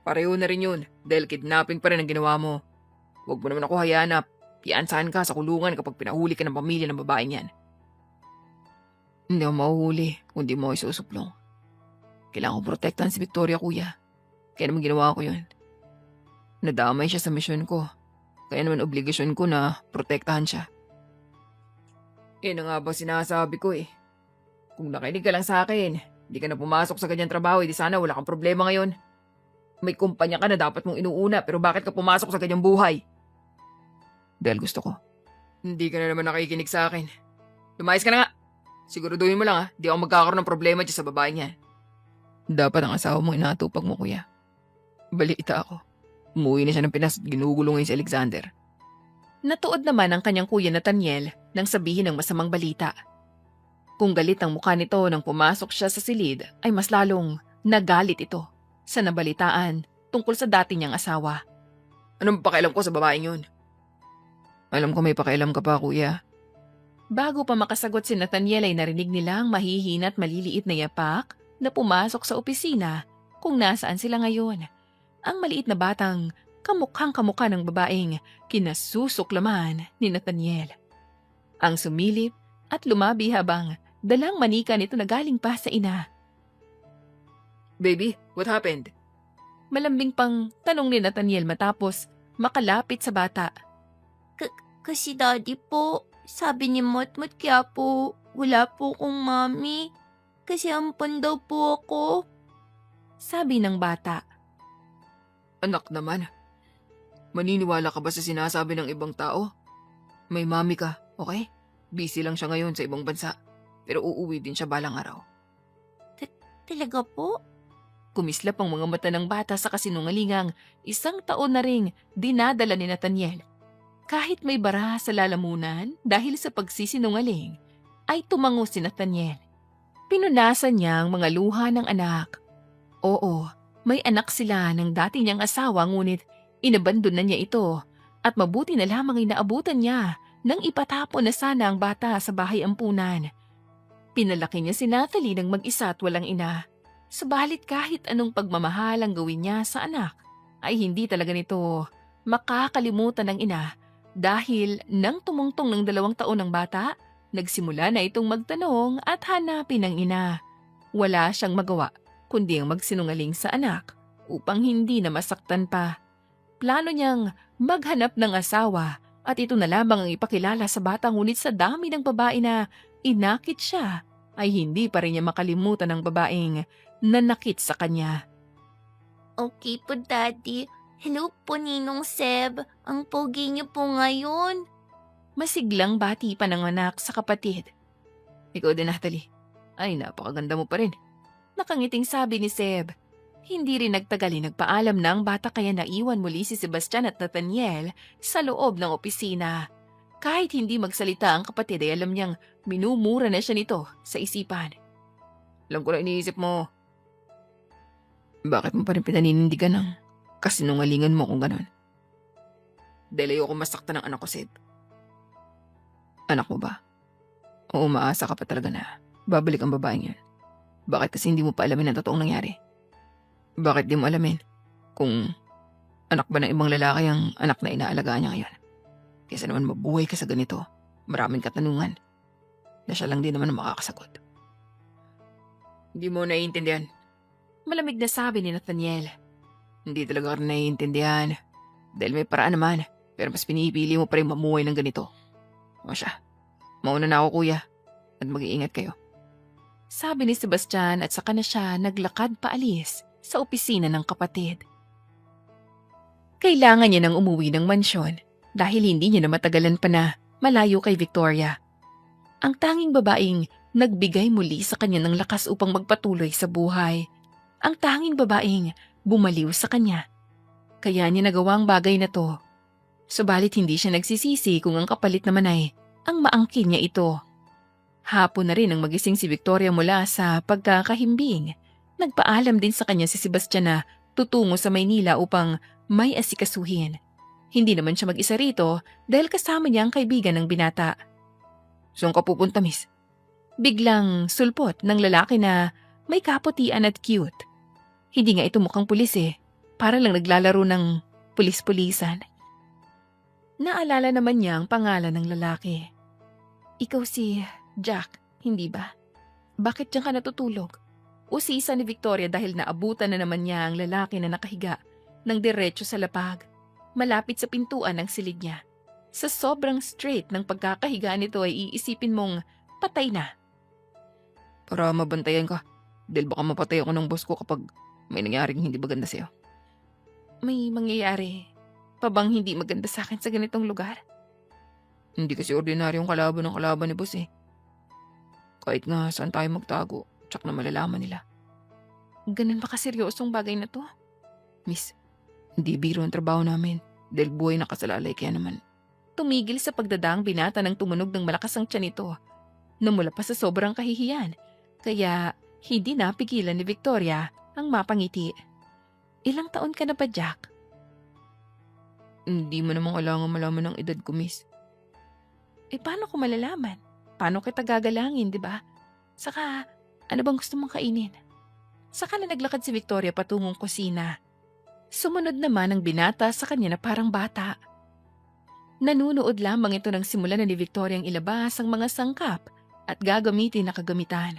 B: Pareho na rin yun, dahil kidnapping pa rin ang ginawa mo. Huwag mo naman ako hayaan na piansahan ka sa kulungan kapag pinahuli ka ng pamilya ng babaeng yan. Hindi ako mahuhuli kung di mo ako isusuplong. Kailangan ko protektahan si Victoria, kuya. Kaya naman ginawa ko yun. Nadamay siya sa misyon ko. Kaya naman obligasyon ko na protektahan siya. Yan nga ba sinasabi ko eh. Kung nakinig ka lang sa akin, hindi ka na pumasok sa ganyang trabaho, di sana wala kang problema ngayon. May kumpanya ka na dapat mong inuuna, pero bakit ka pumasok sa ganyang buhay? Dahil gusto ko. Hindi ka na naman nakikinig sa akin. Lumayas ka na nga. Siguraduhin mo lang di ako magkakaroon ng problema dyan sa babae niya. Dapat ang asawa mo inatupag mo, kuya. Balita ako. Umuwi na siya ng Pinas at ginugulo ngayon si Alexander.
A: Natuod naman ang kanyang kuya Nathaniel nang sabihin ng masamang balita. Kung galit ang mukha nito nang pumasok siya sa silid, ay mas lalong nagalit ito sa nabalitaan tungkol sa dati niyang asawa.
B: Anong pakialam ko sa babaeng yun? Alam ko may pakialam ka pa, kuya.
A: Bago pa makasagot si Nathaniel ay narinig nila ang mahihina at maliliit na yapak na pumasok sa opisina kung nasaan sila ngayon. Ang maliit na batang kamukhang-kamukha ng babaeng kinasusuklaman ni Nathaniel. Ang sumilip at lumabi habang dalang manika nito na galing pa sa ina.
B: Baby, what happened?
A: Malambing pang tanong ni Nathaniel matapos makalapit sa bata.
C: Kasi daddy po, sabi ni Motmot kaya po wala po kong mami. Kasi ampon daw po ako.
A: Sabi ng bata.
B: Anak naman. Maniniwala ka ba sa sinasabi ng ibang tao? May mami ka, okay? Busy lang siya ngayon sa ibang bansa. Pero uuwi din siya balang araw.
C: Talaga po?
A: Kumislap ang mga mata ng bata sa kasinungalingang 1 taon na ring dinadala ni Nathaniel. Kahit may bara sa lalamunan dahil sa pagsisinungaling, ay tumango si Nathaniel. Pinunasan niya ang mga luha ng anak. Oo, may anak sila ng dati niyang asawa ngunit inabandon na niya ito at mabuti na lamang ay naabutan niya nang ipatapon na sana ang bata sa bahay ampunan. Pinalaki niya si Nathalie ng mag-isa at walang ina. Subalit kahit anong pagmamahal ang gawin niya sa anak, ay hindi talaga nito makakalimutan ng ina dahil nang tumungtong ng 2 taon ng bata, nagsimula na itong magtanong at hanapin ang ina. Wala siyang magawa kundi ang magsinungaling sa anak upang hindi na masaktan pa. Plano niyang maghanap ng asawa at ito na lamang ang ipakilala sa bata ngunit sa dami ng babae na inakit siya ay hindi pa rin niya makalimutan ang babaeng nanakit sa kanya.
C: Okay po daddy, Hello po, Ninong Seb. Ang pogi niyo po ngayon.
A: Masiglang bati pa ng anak sa kapatid.
B: Ikaw din, Natalie. Ay, napakaganda mo pa rin.
A: Nakangiting sabi ni Seb. Hindi rin nagtagal nagpaalam na ang bata kaya naiwan muli si Sebastian at Nathaniel sa loob ng opisina. Kahit hindi magsalita ang kapatid ay alam niyang minumura na siya nito sa isipan.
B: Alam ko na iniisip mo. Bakit mo pa rin pinaninindigan ng kasinungalingan mo kung ganon? Dahil ayoko masaktan ng anak ko, Seb. Anak mo ba? O umaasa ka pa talaga na babalik ang babaeng yun? Bakit kasi hindi mo pa alamin ang totoong nangyari? Bakit di mo alamin kung anak ba ng ibang lalaki ang anak na inaalagaan niya ngayon? Kaysa naman mabuhay ka sa ganito, maraming katanungan na siya lang din naman ang makakasagot. Hindi mo naiintindihan.
A: Malamig na sabi ni Nathaniel.
B: Hindi talaga rin naiintindihan. Dahil may paraan naman, pero mas pinipili mo pa rin mamuhay ng ganito. O siya, mauna na ako kuya, at mag-iingat kayo.
A: Sabi ni Sebastian at saka na siya naglakad paalis sa opisina ng kapatid. Kailangan niya nang umuwi ng mansyon dahil hindi niya na matagalan pa na malayo kay Victoria. Ang tanging babaeng nagbigay muli sa kanya ng lakas upang magpatuloy sa buhay. Ang tanging babaeng bumaliw sa kanya. Kaya niya nagawa ang bagay na to. Subalit hindi siya nagsisisi kung ang kapalit naman ay ang maangkin niya ito. Hapon na rin ang magising si Victoria mula sa pagkakahimbing. Nagpaalam din sa kanya si Sebastian na tutungo sa Maynila upang may asikasuhin. Hindi naman siya mag-isa rito dahil kasama niya ang kaibigan ng binata.
B: Saan ka pupunta, miss?
A: Biglang sulpot ng lalaki na may kaputian at cute. Hindi nga ito mukhang pulis para lang naglalaro ng pulis-pulisan. Naalala naman niya ang pangalan ng lalaki. Ikaw si Jack, hindi ba? Bakit diyan ka natutulog? Usisa ni Victoria dahil naabutan na naman niya ang lalaki na nakahiga ng diretso sa lapag, malapit sa pintuan ng silid niya. Sa sobrang straight ng pagkakahiga nito ay iisipin mong patay na.
B: Para mabantayan ka, dahil baka mapatay ako ng boss ko kapag may nangyaring hindi maganda sa'yo.
A: May mangyayari pa bang hindi maganda sa akin sa ganitong lugar?
B: Hindi kasi ordinaryong kalaban ng kalaban ni boss Kahit nga saan tayo magtago, tsak na malalaman nila.
A: Ganun ba kaseryosong bagay na to?
B: Miss, hindi biro ang trabaho namin dahil buhay nakasalalay kaya naman.
A: Tumigil sa pagdadaang binata ng tumunog ng malakas ang tiyan nito. Namula pa sa sobrang kahihiyan, kaya hindi napigilan ni Victoria ang mapangiti. Ilang taon ka na ba, Jack?
B: Hindi mo naman kailangan malaman ng edad ko, miss.
A: Paano ko malalaman? Paano kita gagalangin, di ba? Saka, ano bang gusto mong kainin? Saka na naglakad si Victoria patungong kusina. Sumunod naman ang binata sa kanya na parang bata. Nanunood lamang ito ng simula na ni Victoria ang ilabas ang mga sangkap at gagamitin na kagamitan.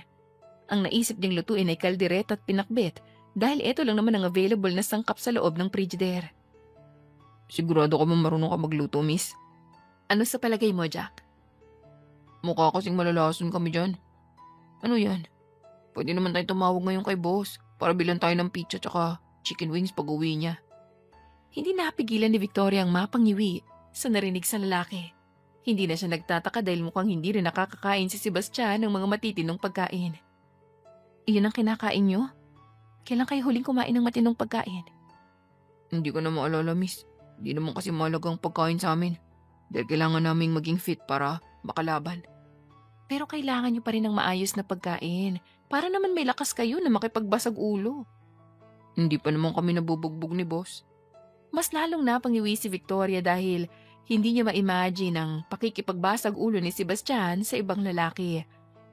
A: Ang naisip niyang lutuin ay kaldereta at pinakbet dahil ito lang naman ang available na sangkap sa loob ng frigidaire.
B: Sigurado ka bang marunong ka magluto, miss?
A: Ano sa palagay mo, Jack?
B: Mukha kasing malalason kami dyan. Ano yan? Pwede naman tayo tumawag ngayon kay boss para bilan tayo ng pizza tsaka chicken wings pag uwi niya.
A: Hindi napigilan ni Victoria ang mapangiwi sa narinig sa lalaki. Hindi na siya nagtataka dahil mukhang hindi rin nakakakain si Sebastian ng mga matitinong pagkain. Iyon ang kinakain niyo? Kailan kayo huling kumain ng matinong pagkain?
B: Hindi ko na maalala, miss. Hindi naman kasi mahalagang pagkain sa amin. Dahil kailangan naming maging fit para makalaban.
A: Pero kailangan niyo pa rin ng maayos na pagkain para naman may lakas kayo na makipagbasag ulo.
B: Hindi pa naman kami nabubugbog ni boss.
A: Mas lalong napangiwi si Victoria dahil hindi niya ma-imagine ang pakikipagbasag ulo ni Sebastian sa ibang lalaki.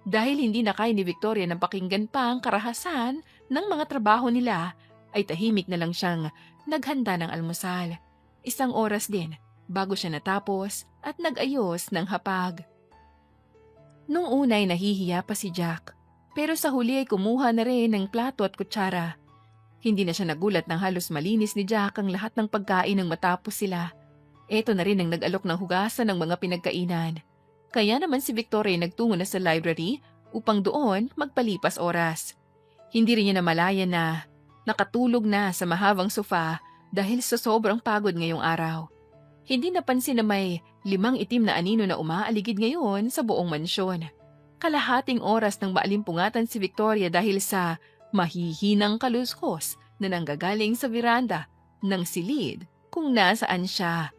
A: Dahil hindi na kaya ni Victoria na pakinggan pa ang karahasan ng mga trabaho nila, ay tahimik na lang siyang naghanda ng almusal. 1 oras din bago siya natapos at nag-ayos ng hapag. Nung una ay nahihiya pa si Jack, pero sa huli ay kumuha na rin ng plato at kutsara. Hindi na siya nagulat nang halos malinis ni Jack ang lahat ng pagkain nang matapos sila. Ito na rin ang nag-alok ng hugasan ng mga pinagkainan. Kaya naman si Victoria ay nagtungo na sa library upang doon magpalipas oras. Hindi rin niya namalayan na nakatulog na sa mahabang sofa dahil sa sobrang pagod ngayong araw. Hindi napansin na may 5 itim na anino na umaaligid ngayon sa buong mansyon. Kalahating oras nang maalimpungatan si Victoria dahil sa mahihinang kaluskos na nanggagaling sa veranda ng silid kung nasaan siya.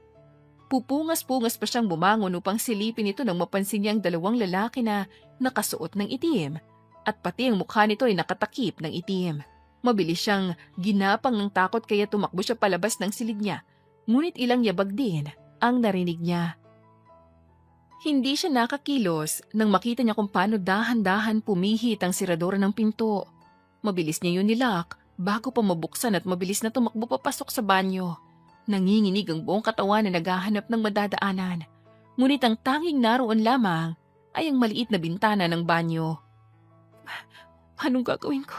A: Pupungas-pungas pa siyang bumangon upang silipin ito nang mapansin niyang 2 lalaki na nakasuot ng itim at pati ang mukha nito ay nakatakip ng itim. Mabilis siyang ginapang ng takot kaya tumakbo siya palabas ng silid niya, ngunit ilang yabag din ang narinig niya. Hindi siya nakakilos nang makita niya kung paano dahan-dahan pumihit ang siradora ng pinto. Mabilis niya yun nilock bago pa mabuksan at mabilis na tumakbo papasok sa banyo. Nanginginig ang buong katawan na naghahanap ng madadaanan. Ngunit ang tanging naroon lamang ay ang maliit na bintana ng banyo. Anong gagawin ko?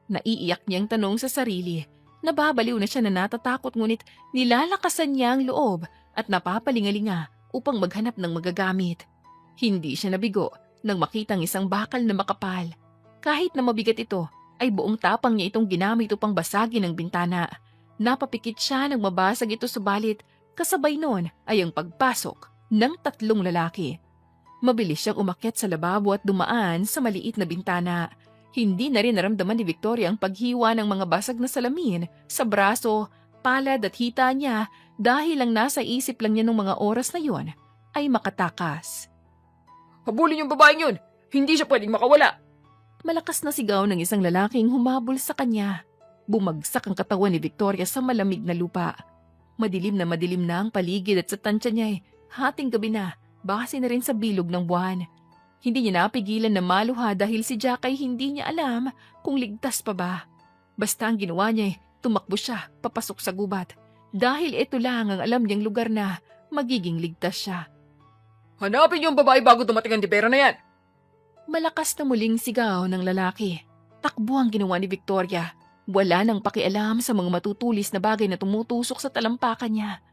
A: Naiiyak niyang tanong sa sarili. Nababaliw na siya na natatakot ngunit nilalakasan niya ang loob at napapalingalinga upang maghanap ng magagamit. Hindi siya nabigo nang makitang isang bakal na makapal. Kahit na mabigat ito, ay buong tapang niya itong ginamit upang basagin ang bintana. Napapikit siya nang mabasag ito subalit kasabay noon ay ang pagpasok ng 3 lalaki. Mabilis siyang umakyat sa lababo at dumaan sa maliit na bintana. Hindi na rin naramdaman ni Victoria ang paghiwa ng mga basag na salamin sa braso, palad at hita niya dahil ang nasa isip lang niya ng mga oras na yon ay makatakas.
B: Habulin yung babaeng yun! Hindi siya pwedeng makawala!
A: Malakas na sigaw ng isang lalaking humabol sa kanya. Bumagsak ang katawan ni Victoria sa malamig na lupa. Madilim na ang paligid at sa tansya niya ay hating gabi na, base na rin sa bilog ng buwan. Hindi niya napigilan na maluha dahil si Jack ay hindi niya alam kung ligtas pa ba. Basta ang ginawa niya ay tumakbo siya papasok sa gubat dahil ito lang ang alam niyang lugar na magiging ligtas siya.
B: Hanapin yung babae bago dumating ang dibera na yan!
A: Malakas na muling sigaw ng lalaki. Takbo ang ginawa ni Victoria. Wala nang pakialam sa mga matutulis na bagay na tumutusok sa talampakan niya.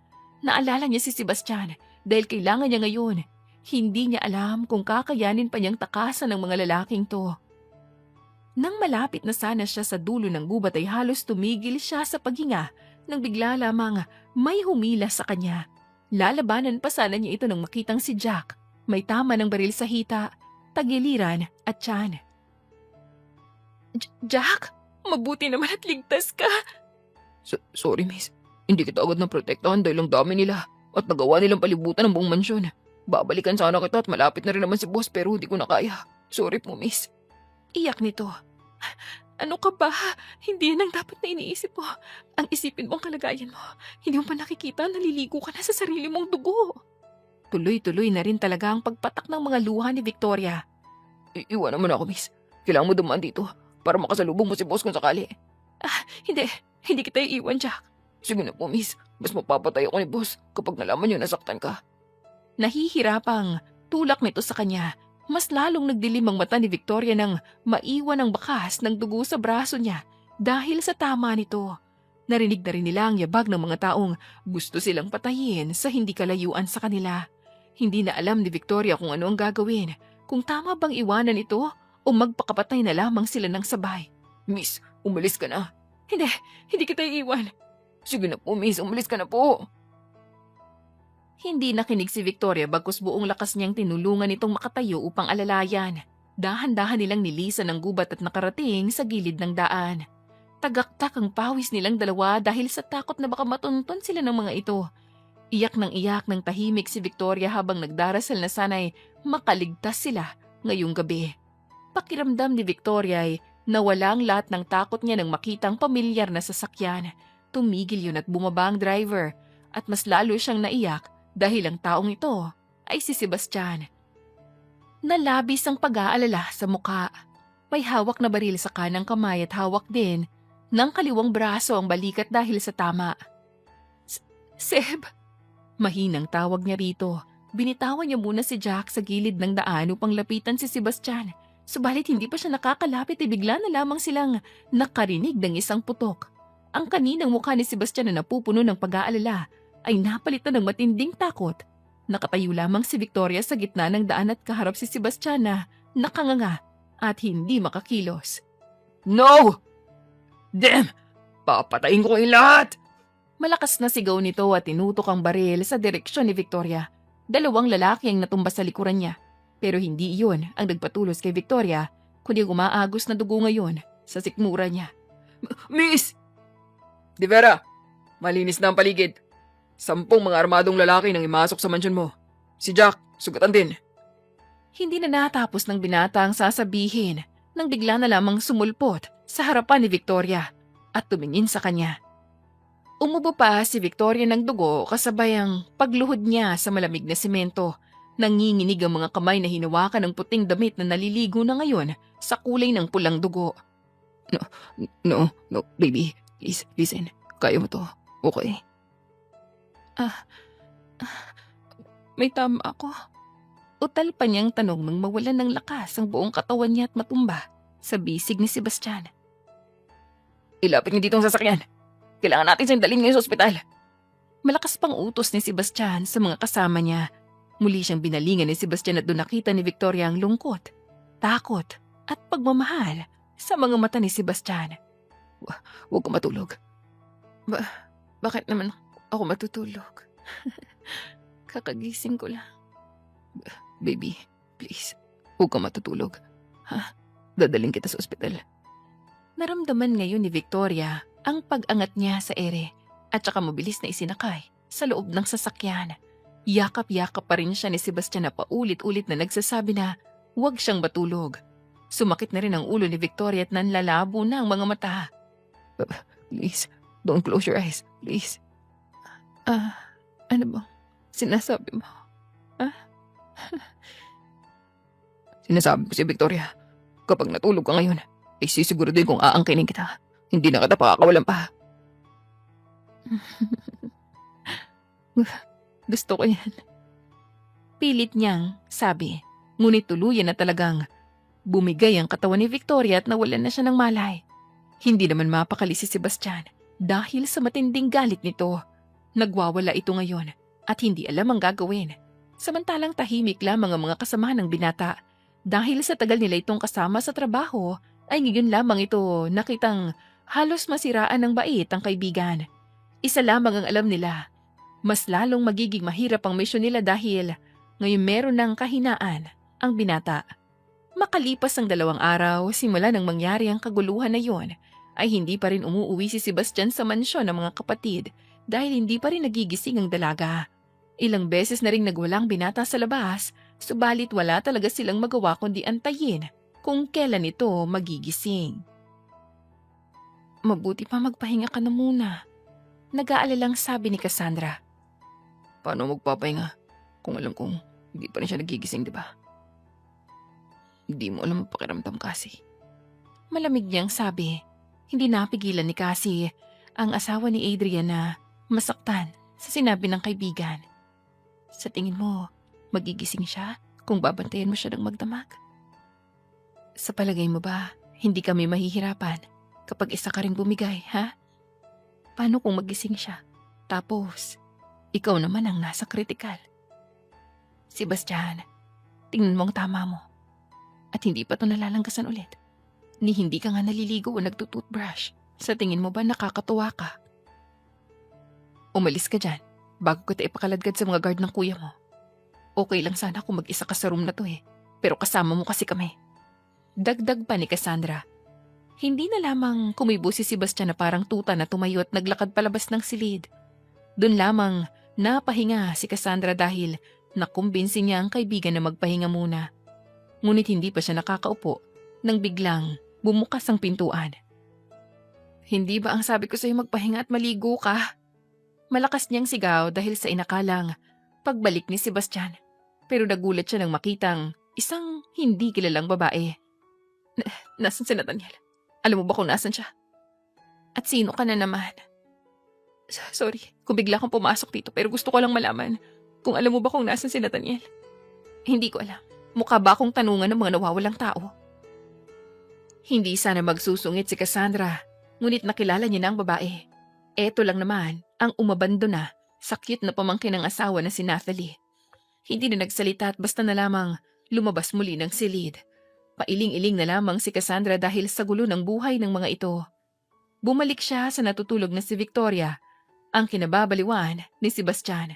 A: Naalala niya si Sebastian dahil kailangan niya ngayon. Hindi niya alam kung kakayanin pa niyang takasan ng mga lalaking to. Nang malapit na sana siya sa dulo ng gubat ay halos tumigil siya sa paghinga nang bigla lamang may humila sa kanya. Lalabanan pa sana niya ito nang makitang si Jack. May tama ng baril sa hita, tagiliran at tiyan. Jack? Mabuti naman at ligtas ka.
B: Sorry, miss. Hindi kita agad naprotektahan dahil ang dami nila at nagawa nilang palibutan ng buong mansyon. Babalikan sana kita at malapit na rin naman si boss pero hindi ko na kaya. Sorry po, miss.
A: Iyak nito. Ano ka ba? Hindi yan ang dapat na iniisip mo. Ang isipin mo ang kalagayan mo. Hindi mo pa nakikita naliligo ka na sa sarili mong dugo. Tuloy-tuloy na rin talaga ang pagpatak ng mga luha ni Victoria.
B: Iwan naman ako, miss. Kailangan mo dumaan dito para makasalubong mo si boss kung sakali.
A: Hindi kita iiwan, Jack.
B: Sige na po, miss. Mas mapapatay ako ni boss kapag nalaman niyo nasaktan ka.
A: Nahihirapang tulak nito sa kanya. Mas lalong nagdilim ang mata ni Victoria nang maiwan ang bakas ng dugo sa braso niya dahil sa tama nito. Narinig na rin nila ang yabag ng mga taong gusto silang patayin sa hindi kalayuan sa kanila. Hindi na alam ni Victoria kung ano ang gagawin, kung tama bang iwanan ito o magpakapatay na lamang sila ng sabay.
B: Miss, umalis ka na.
A: Hindi kita iiwan.
B: Sige na po, miss. Umalis ka na po.
A: Hindi nakinig si Victoria bagkus buong lakas niyang tinulungan itong makatayo upang alalayan. Dahan-dahan nilang nilisan ang gubat at nakarating sa gilid ng daan. Tagaktak ang pawis nilang dalawa dahil sa takot na baka matunton sila ng mga ito. Iyak ng tahimik si Victoria habang nagdarasal na sana'y makaligtas sila ngayong gabi. Pakiramdam ni Victoria ay nawala ang lahat ng takot niya nang makitang pamilyar na sasakyan. Tumigil yun at bumaba ang driver at mas lalo siyang naiyak dahil ang taong ito ay si Sebastian. Nalabis ang pag-aalala sa muka. May hawak na baril sa kanang kamay at hawak din ng kaliwang braso ang balikat dahil sa tama. Seb! Mahinang tawag niya rito. Binitawan niya muna si Jack sa gilid ng daan upang lapitan si Sebastian. Subalit hindi pa siya nakakalapit bigla na lamang silang nakarinig ng isang putok. Ang kaninang mukha ni Sebastian na napupuno ng pag-aalala ay napalitan ng matinding takot. Nakatayo lamang si Victoria sa gitna ng daan at kaharap si Sebastian na nakanganga at hindi makakilos.
B: No! Damn! Papatayin ko kayong lahat!
A: Malakas na sigaw nito at tinutok ang baril sa direksyon ni Victoria. Dalawang lalaki ang natumba sa likuran niya. Pero hindi iyon ang nagpatulos kay Victoria, kundi umaagos na dugo ngayon sa sikmura niya.
B: Miss! Di Vera, malinis na ang paligid. 10 mga armadong lalaki nang imasok sa mansyon mo. Si Jack, sugatan din.
A: Hindi na natapos ng binata ang sasabihin nang bigla na lamang sumulpot sa harapan ni Victoria at tumingin sa kanya. Umubo pa si Victoria ng dugo kasabay ang pagluhod niya sa malamig na semento. Nanginginig ang mga kamay na hinawakan ng puting damit na naliligo na ngayon sa kulay ng pulang dugo.
B: No, baby. Please, listen. Kaya mo to. Okay?
A: May tama ako. Utal pa niyang tanong nang mawalan ng lakas ang buong katawan niya at matumba sa bisig ni Sebastian.
B: Ilapit niyo dito ang sasakyan. Kailangan natin siyang dalhin ngayon sa ospital.
A: Malakas pang utos ni Sebastian sa mga kasama niya. Muli siyang binalingan ni Sebastian at doon nakita ni Victoria ang lungkot, takot at pagmamahal sa mga mata ni Sebastian.
B: Huwag ka matulog.
A: Bakit naman ako matutulog? Kakagising ko lang.
B: Baby, please. Huwag ka matutulog. Dadaling kita sa ospital.
A: Naramdaman ngayon ni Victoria ang pag-angat niya sa ere at saka mabilis na isinakay sa loob ng sasakyan. Yakap-yakap pa rin siya ni Sebastian na paulit-ulit na nagsasabi na huwag siyang matulog. Sumakit na rin ang ulo ni Victoria at nanlalabo na ang mga mata.
B: Please, don't close your eyes. Please.
A: Ano bang sinasabi mo?
B: Sinasabi ko si Victoria, kapag natulog ka ngayon, ay sisiguraduhin kong aangkinin kita. Hindi na kita pakakawalan pa.
A: Gusto ko yan. Pilit niyang sabi, ngunit tuluyan na talagang bumigay ang katawan ni Victoria at nawalan na siya ng malay. Hindi naman mapakali si Sebastian dahil sa matinding galit nito. Nagwawala ito ngayon at hindi alam ang gagawin. Samantalang tahimik lamang ang mga kasamahan ng binata. Dahil sa tagal nila itong kasama sa trabaho, ay ngayon lamang ito nakitang halos masiraan ng bait ang kaibigan. Isa lamang ang alam nila. Mas lalong magiging mahirap ang misyon nila dahil ngayon meron ng kahinaan ang binata. Makalipas ang 2 araw simula nang mangyari ang kaguluhan na yon, ay hindi pa rin umuuwi si Sebastian sa mansyon ng mga kapatid dahil hindi pa rin nagigising ang dalaga. Ilang beses na ring nagwalang binata sa labas, subalit wala talaga silang magawa kundi antayin kung kailan ito magigising. Mabuti pa magpahinga ka na muna, nag-aalalang sabi ni Cassandra.
B: Paano magpapahinga kung alam kong hindi pa rin siya nagigising, di ba? Hindi mo alam ang pakiramdam kasi.
A: Malamig niyang sabi. Hindi napigilan ni Cassie ang asawa ni Adrian na masaktan sa sinabi ng kaibigan. Sa tingin mo, magigising siya kung babantayan mo siya ng magdamag? Sa palagay mo ba, hindi kami mahihirapan kapag isa ka rin bumigay, ha? Paano kung magising siya? Tapos, ikaw naman ang nasa kritikal. Sebastian, tingnan mo ang tama mo. At hindi pa ito nalalanggasan ulit. Ni hindi ka nga naliligo o nagtutoothbrush. Sa tingin mo ba nakakatuwa ka? Umalis ka dyan bago kita ipakaladkad sa mga guard ng kuya mo. Okay lang sana kung mag-isa ka sa room na to pero kasama mo kasi kami. Dagdag pa ni Cassandra. Hindi na lamang kumibo si Sebastian na parang tuta na tumayo at naglakad palabas ng silid. Doon lamang napahinga si Cassandra dahil nakumbinsi niya ang kaibigan na magpahinga muna. Ngunit hindi pa siya nakakaupo nang biglang bumukas ang pintuan. Hindi ba ang sabi ko sa'yo magpahinga at maligo ka? Malakas niyang sigaw dahil sa inakalang pagbalik ni Sebastian. Pero nagulat siya nang makitang isang hindi kilalang babae. Nasaan si Nathaniel? Alam mo ba kung nasan siya? At sino ka na naman? Sorry kung bigla kang pumasok dito pero gusto ko lang malaman kung alam mo ba kung nasan si Nathaniel. Hindi ko alam. Mukha ba akong tanungan ng mga nawawalang tao? Hindi sana magsusungit si Cassandra, ngunit nakilala niya na ang babae. Eto lang naman ang umabando na sa cute na pamangkin ng asawa na si Nathalie. Hindi na nagsalita at basta na lamang lumabas muli ng silid. Pailing-iling na lamang si Cassandra dahil sa gulo ng buhay ng mga ito. Bumalik siya sa natutulog na si Victoria Ang kinababaliwan ni Sebastian.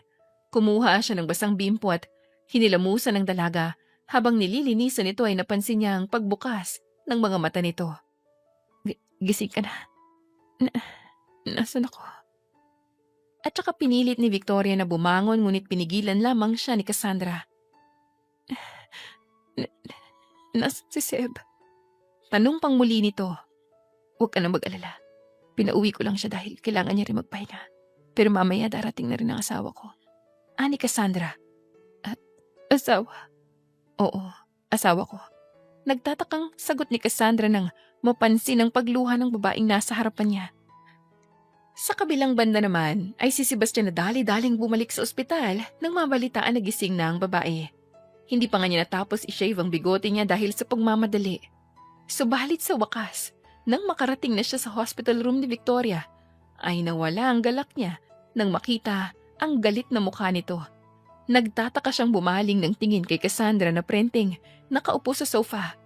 A: Kumuha siya ng basang bimpo at hinilamusan ng dalaga habang nililinisan nito ay napansin niya ang pagbukas ng mga mata nito. Gising ka na. Nasaan ako? At saka pinilit ni Victoria na bumangon ngunit pinigilan lamang siya ni Cassandra. Nasaan si Seb? Tanong pang muli nito. Huwag ka na mag-alala. Pinauwi ko lang siya dahil kailangan niya rin magpahinga. Pero mamaya darating na rin ang asawa ko. Ani Cassandra. Asawa? Oo, asawa ko. Nagtatakang sagot ni Cassandra nang mapansin ang pagluha ng babaeng nasa harapan niya. Sa kabilang banda naman ay si Sebastian na dali-daling bumalik sa ospital nang mabalitaan na gising na ang babae. Hindi pa nga niya natapos i-shave ang bigote niya dahil sa pagmamadali. Subalit sa wakas, nang makarating na siya sa hospital room ni Victoria, ay nawala ang galak niya nang makita ang galit na mukha nito. Nagtataka siyang bumaling ng tingin kay Cassandra na prenting nakaupo sa sofa.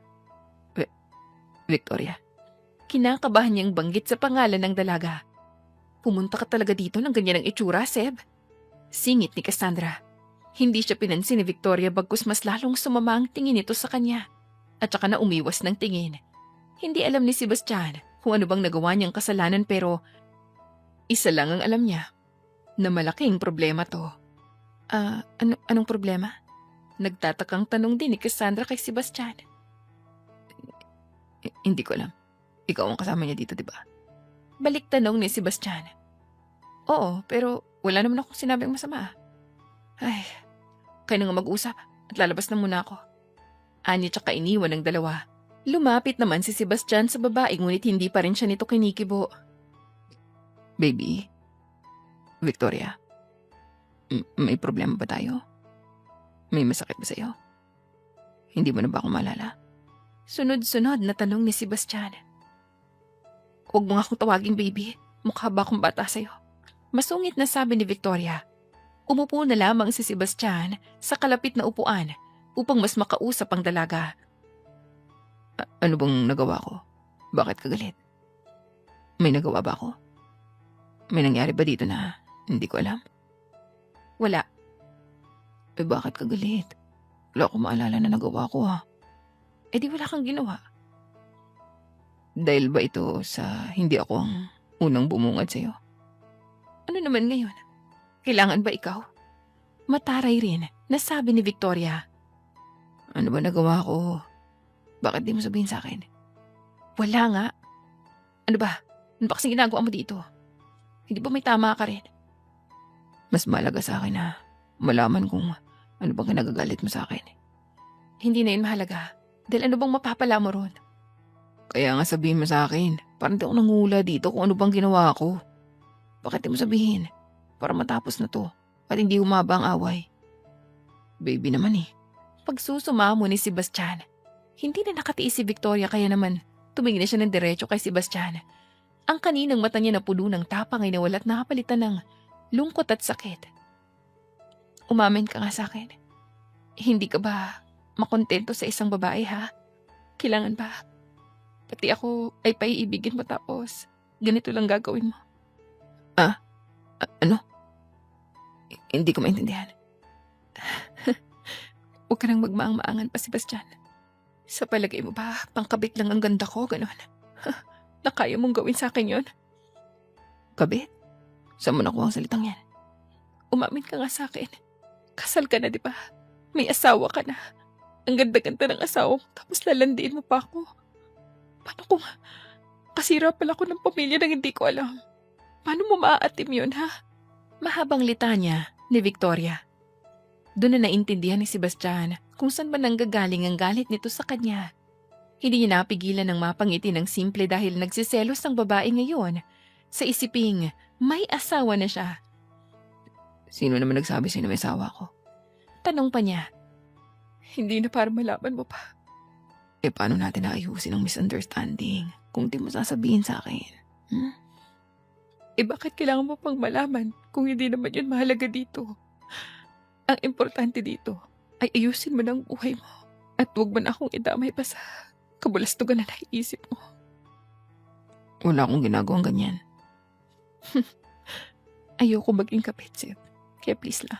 A: Victoria, kinakabahan niyang banggit sa pangalan ng dalaga. Pumunta ka talaga dito ng ganyan ang itsura, Seb? Singit ni Cassandra. Hindi siya pinansin ni Victoria bagkus mas lalong sumama ang tingin nito sa kanya. At saka na umiwas ng tingin. Hindi alam ni Sebastian kung ano bang nagawa niyang kasalanan pero isa lang ang alam niya, na malaking problema to. Anong problema? Nagtatakang tanong din ni Cassandra kay Sebastian. Hindi ko alam. Ikaw ang kasama niya dito, di ba? Balik tanong ni Sebastian. Oo, pero wala naman akong sinabing masama. Ay, kayo na nga mag-usap at lalabas na muna ako. Ani tsaka iniwan ng dalawa. Lumapit naman si Sebastian sa babae ngunit hindi pa rin siya nito kinikibo. Baby, Victoria, may problema ba tayo? May masakit ba sa'yo? Hindi mo na ba ako maalala? Sunod-sunod na tanong ni Sebastian. Huwag mo nga akong tawaging baby. Mukha ba akong bata sa'yo? Masungit na sabi ni Victoria. Umupo na lamang si Sebastian sa kalapit na upuan upang mas makausap ang dalaga. Ano bang nagawa ko? Bakit ka galit? May nagawa ba ako? May nangyari ba dito na hindi ko alam? Wala. Bakit ka galit? Wala akong maalala na nagawa ko ha. Di wala kang ginawa. Dahil ba ito sa hindi ako ang unang bumungad sa'yo? Ano naman ngayon? Kailangan ba ikaw? Mataray rin, nasabi ni Victoria. Ano ba nagawa ko? Bakit di mo sabihin sa akin? Wala nga. Ano ba? Ano ba kasing ginagawa mo dito? Hindi ba may tama ka rin? Mas malaga sa akin na malaman kung ano bang kinagagalit mo sa akin. Hindi na yun mahalaga. Dahil ano bang mapapala mo ron? Kaya nga sabihin mo sa akin. Parang di ako nangula dito kung ano bang ginawa ko. Bakit di mo sabihin? Para matapos na to. At hindi humaba ang away. Baby naman eh. Pagsusumamo ni Sebastian. Hindi na nakatiis si Victoria kaya naman tumingin na siya ng diretso kay Sebastian. Ang kaninang mata niya na puno ng tapang ay nawala at nakapalitan ng lungkot at sakit. Umamin ka nga sa akin. Hindi ka ba makontento sa isang babae ha? Kailangan ba? Pati ako ay paiibigin mo tapos ganito lang gagawin mo. Ano? Hindi ko maintindihan. Huwag ka nang magmaang-maangan pa, Sebastian. Sa palagay mo ba, pangkabit lang ang ganda ko, ganon? Na kaya mong gawin sa akin yon? Kabit? Saan mo nakuha ang salitang yan? Umamin ka nga sa akin. Kasal ka na, di ba? May asawa ka na. Ang ganda-ganda ng asawa mo, tapos lalandiin mo pa ako. Paano kung kasira pala ko ng pamilya nang hindi ko alam? Paano mo maaatim yun, ha? Mahabang litanya ni Victoria. Doon na naintindihan ni Sebastian kung saan ba nanggagaling ang galit nito sa kanya. Hindi niya napigilan ng mapangiti ng simple dahil nagsiselos ang babae ngayon sa isiping may asawa na siya. Sino naman nagsabi sa'yo na may asawa ko? Tanong pa niya. Hindi na para malaman mo pa. Paano natin naayusin ang misunderstanding kung di mo sasabihin sa akin? Bakit kailangan mo pang malaman kung hindi naman yun mahalaga dito? Ang importante dito ay ayusin mo ng buhay mo at huwag mo na akong idamay pa sa kabulastugan na naiisip mo. Wala akong ginagawang ganyan. Ayoko maging kabit, Seb. Kaya please lang.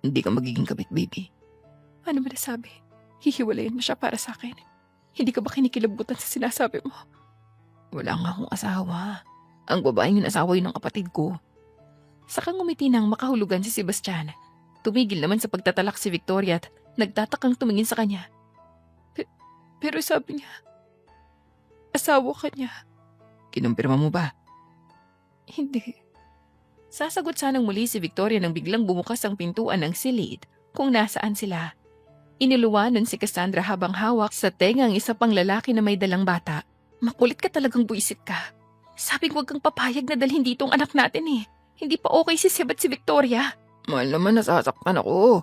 B: Hindi ka magiging kabit, baby.
A: Ano ba nasabi? Hihiwalayin mo siya para sa akin. Hindi ka ba kinikilabutan sa sinasabi mo?
B: Wala nga akong asawa. Ang babaeng yung asawa yun ng kapatid ko.
A: Saka ngumiti nang makahulugan si Sebastian. Tumigil naman sa pagtatalak si Victoria at nagtatakang tumingin sa kanya. Pero sabi niya, asawa ka niya.
B: Kinumpirma mo ba?
A: Hindi. Sasagot sanang muli si Victoria nang biglang bumukas ang pintuan ng silid kung nasaan sila. Iniluwanan si Cassandra habang hawak sa tengang isa pang lalaki na may dalang bata. Makulit ka talagang buisit ka. Sabing huwag kang papayag na dalhin dito ang anak natin eh. Hindi pa okay si Seb at si Victoria.
B: Mahal naman, nasasaktan ako.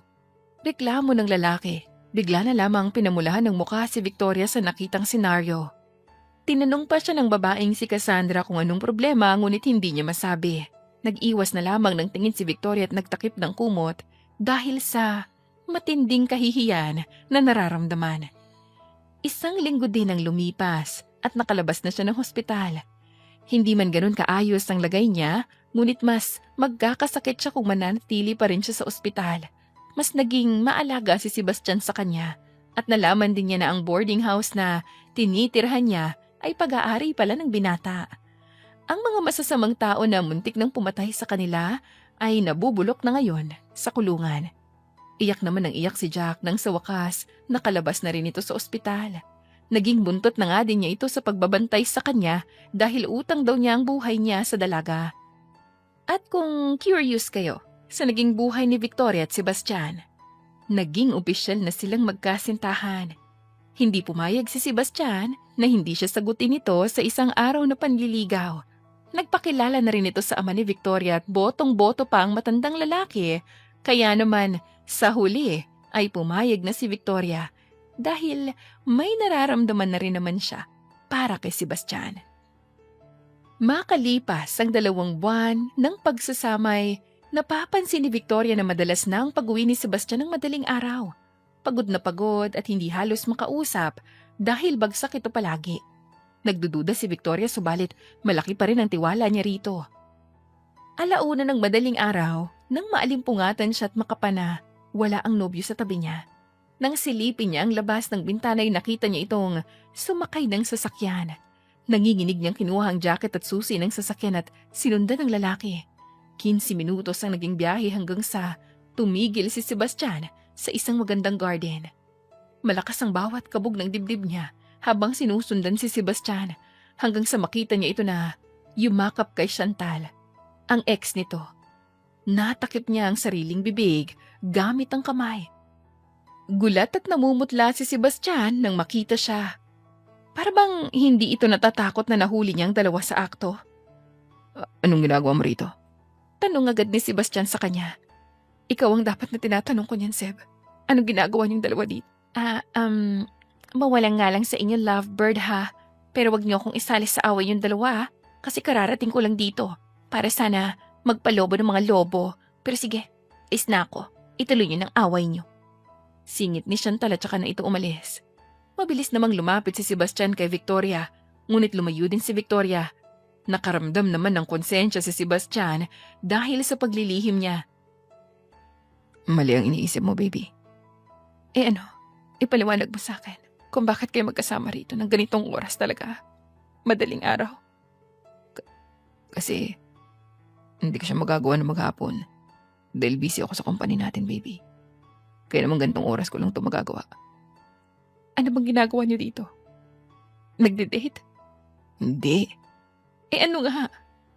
A: Reklamo ng lalaki. Bigla na lamang pinamulahan ng mukha si Victoria sa nakitang senaryo. Tinanong pa siya ng babaeng si Cassandra kung anong problema ngunit hindi niya masabi. Nag-iwas na lamang ng tingin si Victoria at nagtakip ng kumot dahil sa matinding kahihiyan na nararamdaman. Isang linggo din ang lumipas at nakalabas na siya ng hospital. Hindi man ganun kaayos ang lagay niya, ngunit mas magkakasakit siya kung mananatili pa rin siya sa ospital. Mas naging maalaga si Sebastian sa kanya at nalaman din niya na ang boarding house na tinitirhan niya ay pag-aari pala ng binata. Ang mga masasamang tao na muntik nang pumatay sa kanila ay nabubulok na ngayon sa kulungan. Iyak naman ang iyak si Jack nang sa wakas nakalabas na rin ito sa ospital. Naging buntot na nga din niya ito sa pagbabantay sa kanya dahil utang daw niya ang buhay niya sa dalaga. At kung curious kayo sa naging buhay ni Victoria at Sebastian, naging opisyal na silang magkasintahan. Hindi pumayag si Sebastian na hindi siya sagutin ito sa isang araw na panliligaw. Nagpakilala na rin ito sa ama ni Victoria at botong-boto pa ang matandang lalaki, kaya naman sa huli ay pumayag na si Victoria dahil may nararamdaman na rin naman siya para kay Sebastian. Makalipas ang 2 buwan ng pagsasamay, napapansin ni Victoria na madalas na ang pag-uwi ni Sebastian ng madaling araw. Pagod na pagod at hindi halos makausap dahil bagsak ito palagi. Nagdududa si Victoria subalit malaki pa rin ang tiwala niya rito. Alauna ng madaling araw, nang maalimpungatan siya at makapana, wala ang nobyo sa tabi niya. Nang silipin niya ang labas ng bintana ay nakita niya itong sumakay ng sasakyan. Nanginginig niyang kinuha ang jacket at susi ng sasakyan at sinundan ng lalaki. 15 minutos ang naging biyahe hanggang sa tumigil si Sebastian sa isang magandang garden. Malakas ang bawat kabog ng dibdib niya habang sinusundan si Sebastian hanggang sa makita niya ito na yumakap kay Chantal, ang ex nito. Natakip niya ang sariling bibig gamit ang kamay. Gulat at namumutla si Sebastian nang makita siya. Para bang hindi ito natatakot na nahuli niyang dalawa sa akto.
B: Anong ginagawa mo rito?
A: Tanong agad ni Sebastian sa kanya. Ikaw ang dapat na tinatanong ko niyan, Seb. Anong ginagawa niyong dalawa dito? Mawalang nga lang sa inyo, lovebird ha. Pero wag niyo akong isali sa away yung dalawa kasi kararating ko lang dito para sana magpalobo ng mga lobo. Pero sige, is na ako. Ituloy niyo ng away niyo. Singit ni Chantal at saka na ito umalis. Mabilis namang lumapit si Sebastian kay Victoria, ngunit lumayo din si Victoria. Nakaramdam naman ng konsensya si Sebastian dahil sa paglilihim niya.
B: Mali ang iniisip mo, baby.
A: Ipaliwanag mo sa akin kung bakit kayo magkasama rito ng ganitong oras talaga. Madaling araw.
B: Kasi hindi ko siya magagawa na maghapon dahil busy ako sa company natin, baby. Kaya naman ganitong oras ko lang ito magagawa.
A: Ano bang ginagawa niyo dito? Nagde-date?
B: Hindi.
A: Ano nga?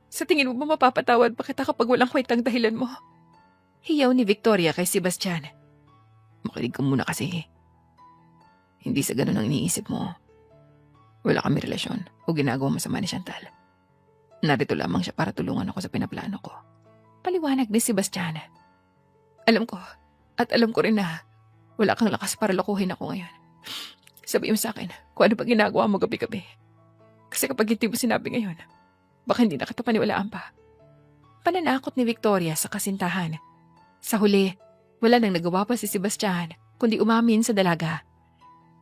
A: Sa tingin mo ba mapapatawad pa kita kapag walang kwentang dahilan mo? Hiyaw ni Victoria kay Sebastian.
B: Makinig ka muna kasi. Hindi sa ganun ang iniisip mo. Wala kami relasyon o ginagawa masama ni Chantal. Narito lamang siya para tulungan ako sa pinaplano ko.
A: Paliwanag ni Sebastian. Alam ko, at alam ko rin na wala kang lakas para lokohin ako ngayon. Sabihin mo sa akin kung ano pa ginagawa mo gabi-gabi. Kasi kapag hindi mo sinabi ngayon, baka hindi na kita paniwalaan pa. Pananakot ni Victoria sa kasintahan. Sa huli, wala nang nagawa pa si Sebastian kundi umamin sa dalaga.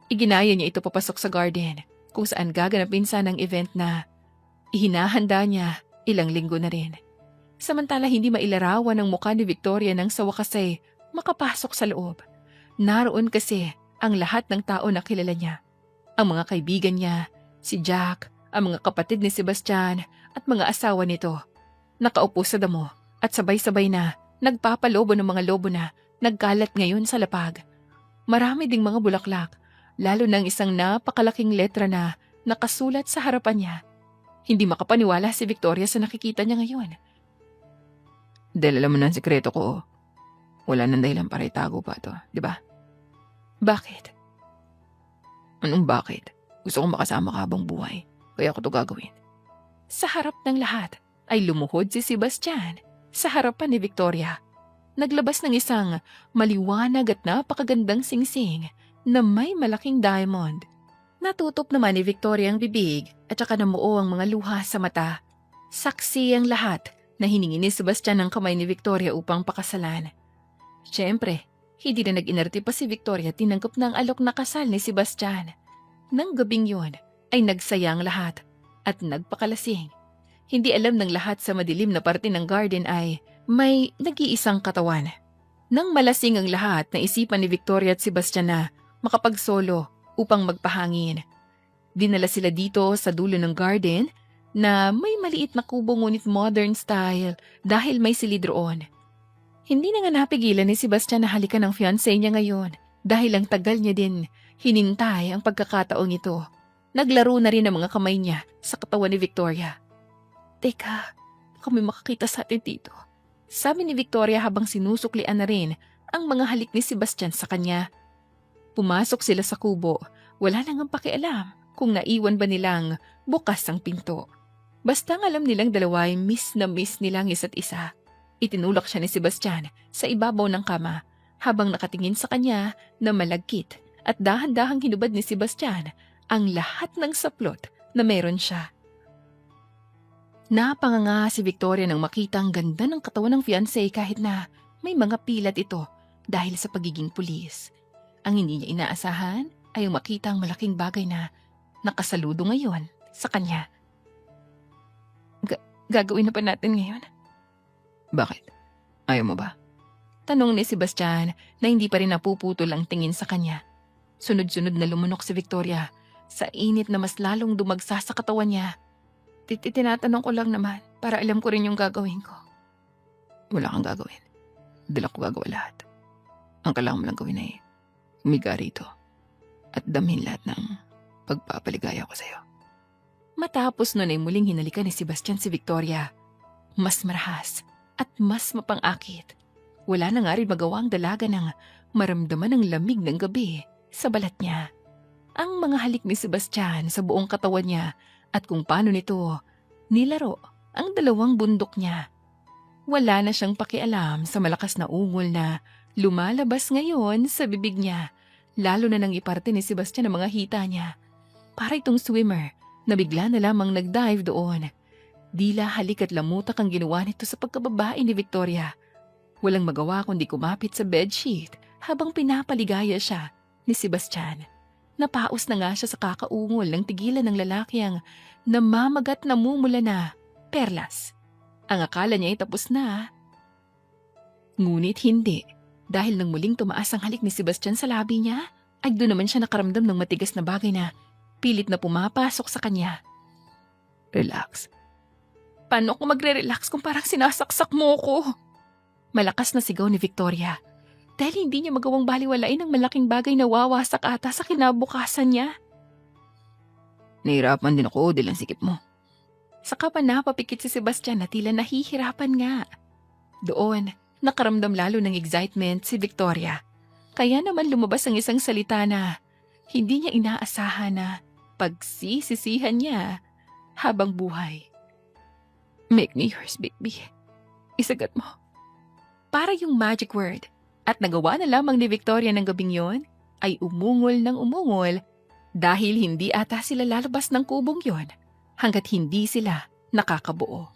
A: Iginaya niya ito papasok sa garden kung saan gaganapin sana ang event na ihinahanda niya ilang linggo na rin. Samantala hindi mailarawan ang mukha ni Victoria nang sa wakas ay makapasok sa loob. Naroon kasi ang lahat ng tao na kilala niya. Ang mga kaibigan niya, si Jack, ang mga kapatid ni Sebastian at mga asawa nito. Nakaupo sa damo at sabay-sabay na nagpapalobo ng mga lobo na nagkalat ngayon sa lapag. Marami ding mga bulaklak, lalo ng isang napakalaking letra na nakasulat sa harapan niya. Hindi makapaniwala si Victoria sa nakikita niya ngayon.
B: Dahil alam mo na ang sikreto ko, wala nang dahilan para itago pa to, di ba?
A: Bakit?
B: Anong bakit? Gusto kong makasama ka habang buhay, kaya ko to gagawin.
A: Sa harap ng lahat ay lumuhod si Sebastian sa harapan ni Victoria. Naglabas ng isang maliwanag at napakagandang singsing na may malaking diamond. Natutop naman ni Victoria ang bibig at saka namuo ang mga luha sa mata. Saksi ang lahat na hiningi ni Sebastian ang kamay ni Victoria upang pakasalan. Siyempre, hindi na nag-inarte pa si Victoria tinanggap na ang alok na kasal ni Sebastian. Nang gabing yun ay nagsaya ang lahat at nagpakalasing. Hindi alam ng lahat sa madilim na parte ng garden ay may nag-iisang katawan. Nang malasing ang lahat, naisipan ni Victoria at Sebastian na makapagsolo upang magpahangin. Dinala sila dito sa dulo ng garden na may maliit na kubo ngunit modern style dahil may silid roon. Hindi na nga napigilan ni Sebastian na halikan ng fiancé niya ngayon dahil ang tagal niya din hinintay ang pagkakataong ito. Naglaro na rin ang mga kamay niya sa katawan ni Victoria. Teka, kami makakita sa atin dito. Sabi ni Victoria habang sinusuklian na rin ang mga halik ni Sebastian sa kanya. Pumasok sila sa kubo, wala nang ang pakialam kung naiwan ba nilang bukas ang pinto. Basta ang alam nilang dalawa ay miss na miss nilang isa't isa. Itinulak siya ni Sebastian sa ibabaw ng kama habang nakatingin sa kanya na malagkit at dahan-dahang hinubad ni Sebastian ang lahat ng saplot na meron siya. Napanganga si Victoria nang makita ang ganda ng katawan ng fiancé kahit na may mga pilat ito dahil sa pagiging pulis. Ang hindi niya inaasahan ay ang makita ang malaking bagay na nakasaludo ngayon sa kanya. Gagawin na pa natin ngayon?
B: Bakit? Ayaw mo ba?
A: Tanong ni Sebastian na hindi pa rin napuputol ang tingin sa kanya. Sunod-sunod na lumunok si Victoria sa init na mas lalong dumagsa sa katawan niya. Tinatanong ko lang naman para alam ko rin yung gagawin ko.
B: Wala kang gagawin. Dala ko gagawa lahat. Ang kailangan mo lang gawin ay humiga rito at damhin lahat ng pagpapaligaya ko sa'yo.
A: Matapos nun ay muling hinalikan ni Sebastian si Victoria. Mas marahas at mas mapangakit. Wala na nga rin magawa ang dalaga ng maramdaman ang lamig ng gabi sa balat niya. Ang mga halik ni Sebastian sa buong katawan niya at kung paano nito nilaro ang dalawang bundok niya. Wala na siyang pakialam sa malakas na ungol na lumalabas ngayon sa bibig niya, lalo na nang iparte ni Sebastian ang mga hita niya. Para itong swimmer na bigla na lamang nag-dive doon. Dila halik at lamutak ang ginawa nito sa pagkababae ni Victoria. Walang magawa kundi kumapit sa bedsheet habang pinapaligaya siya ni Sebastian. Napaos na nga siya sa kakaungol ng tigilan ng lalaki ang namamagat na mumula na perlas. Ang akala niya ay tapos na. Ngunit hindi, dahil nang muling tumaas ang halik ni Sebastian sa labi niya, ay doon naman siya nakaramdam ng matigas na bagay na pilit na pumapasok sa kanya.
B: Relax.
A: Paano ko magre-relax kung parang sinasaksak mo ko? Malakas na sigaw ni Victoria dahil hindi niya magawang baliwalain ang malaking bagay na wawasak ata sa kinabukasan niya.
B: Nahihirapan din ako dahil ang sikip mo.
A: Saka pa napapikit si Sebastian na tila nahihirapan nga. Doon, nakaramdam lalo ng excitement si Victoria. Kaya naman lumabas ang isang salita na hindi niya inaasahan na pagsisisihan niya habang buhay.
B: Make me yours, baby.
A: Isagat mo. Para yung magic word. At nagawa na lamang ni Victoria ng gabing yon ay umungol ng umungol dahil hindi ata sila lalabas ng kubong yon hanggat hindi sila nakakabuo.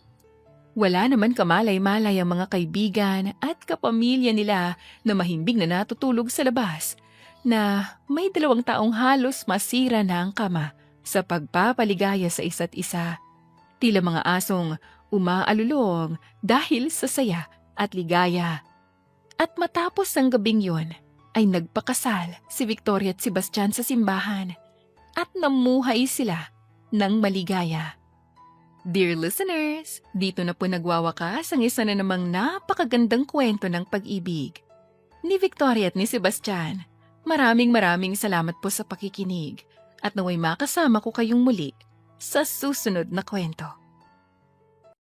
A: Wala naman kamalay-malay ang mga kaibigan at kapamilya nila na mahimbing na natutulog sa labas na may 2 taong halos masira na ang kama sa pagpapaligaya sa isa't isa. Tila mga asong umaalulong dahil sa saya at ligaya. At matapos ang gabing yon, ay nagpakasal si Victoria at Sebastian sa simbahan at namuhay sila ng maligaya. Dear listeners, dito na po nagwawakas ang isa na namang napakagandang kwento ng pag-ibig ni Victoria at ni Sebastian. Maraming salamat po sa pakikinig at naway makasama ko kayong muli sa susunod na kwento.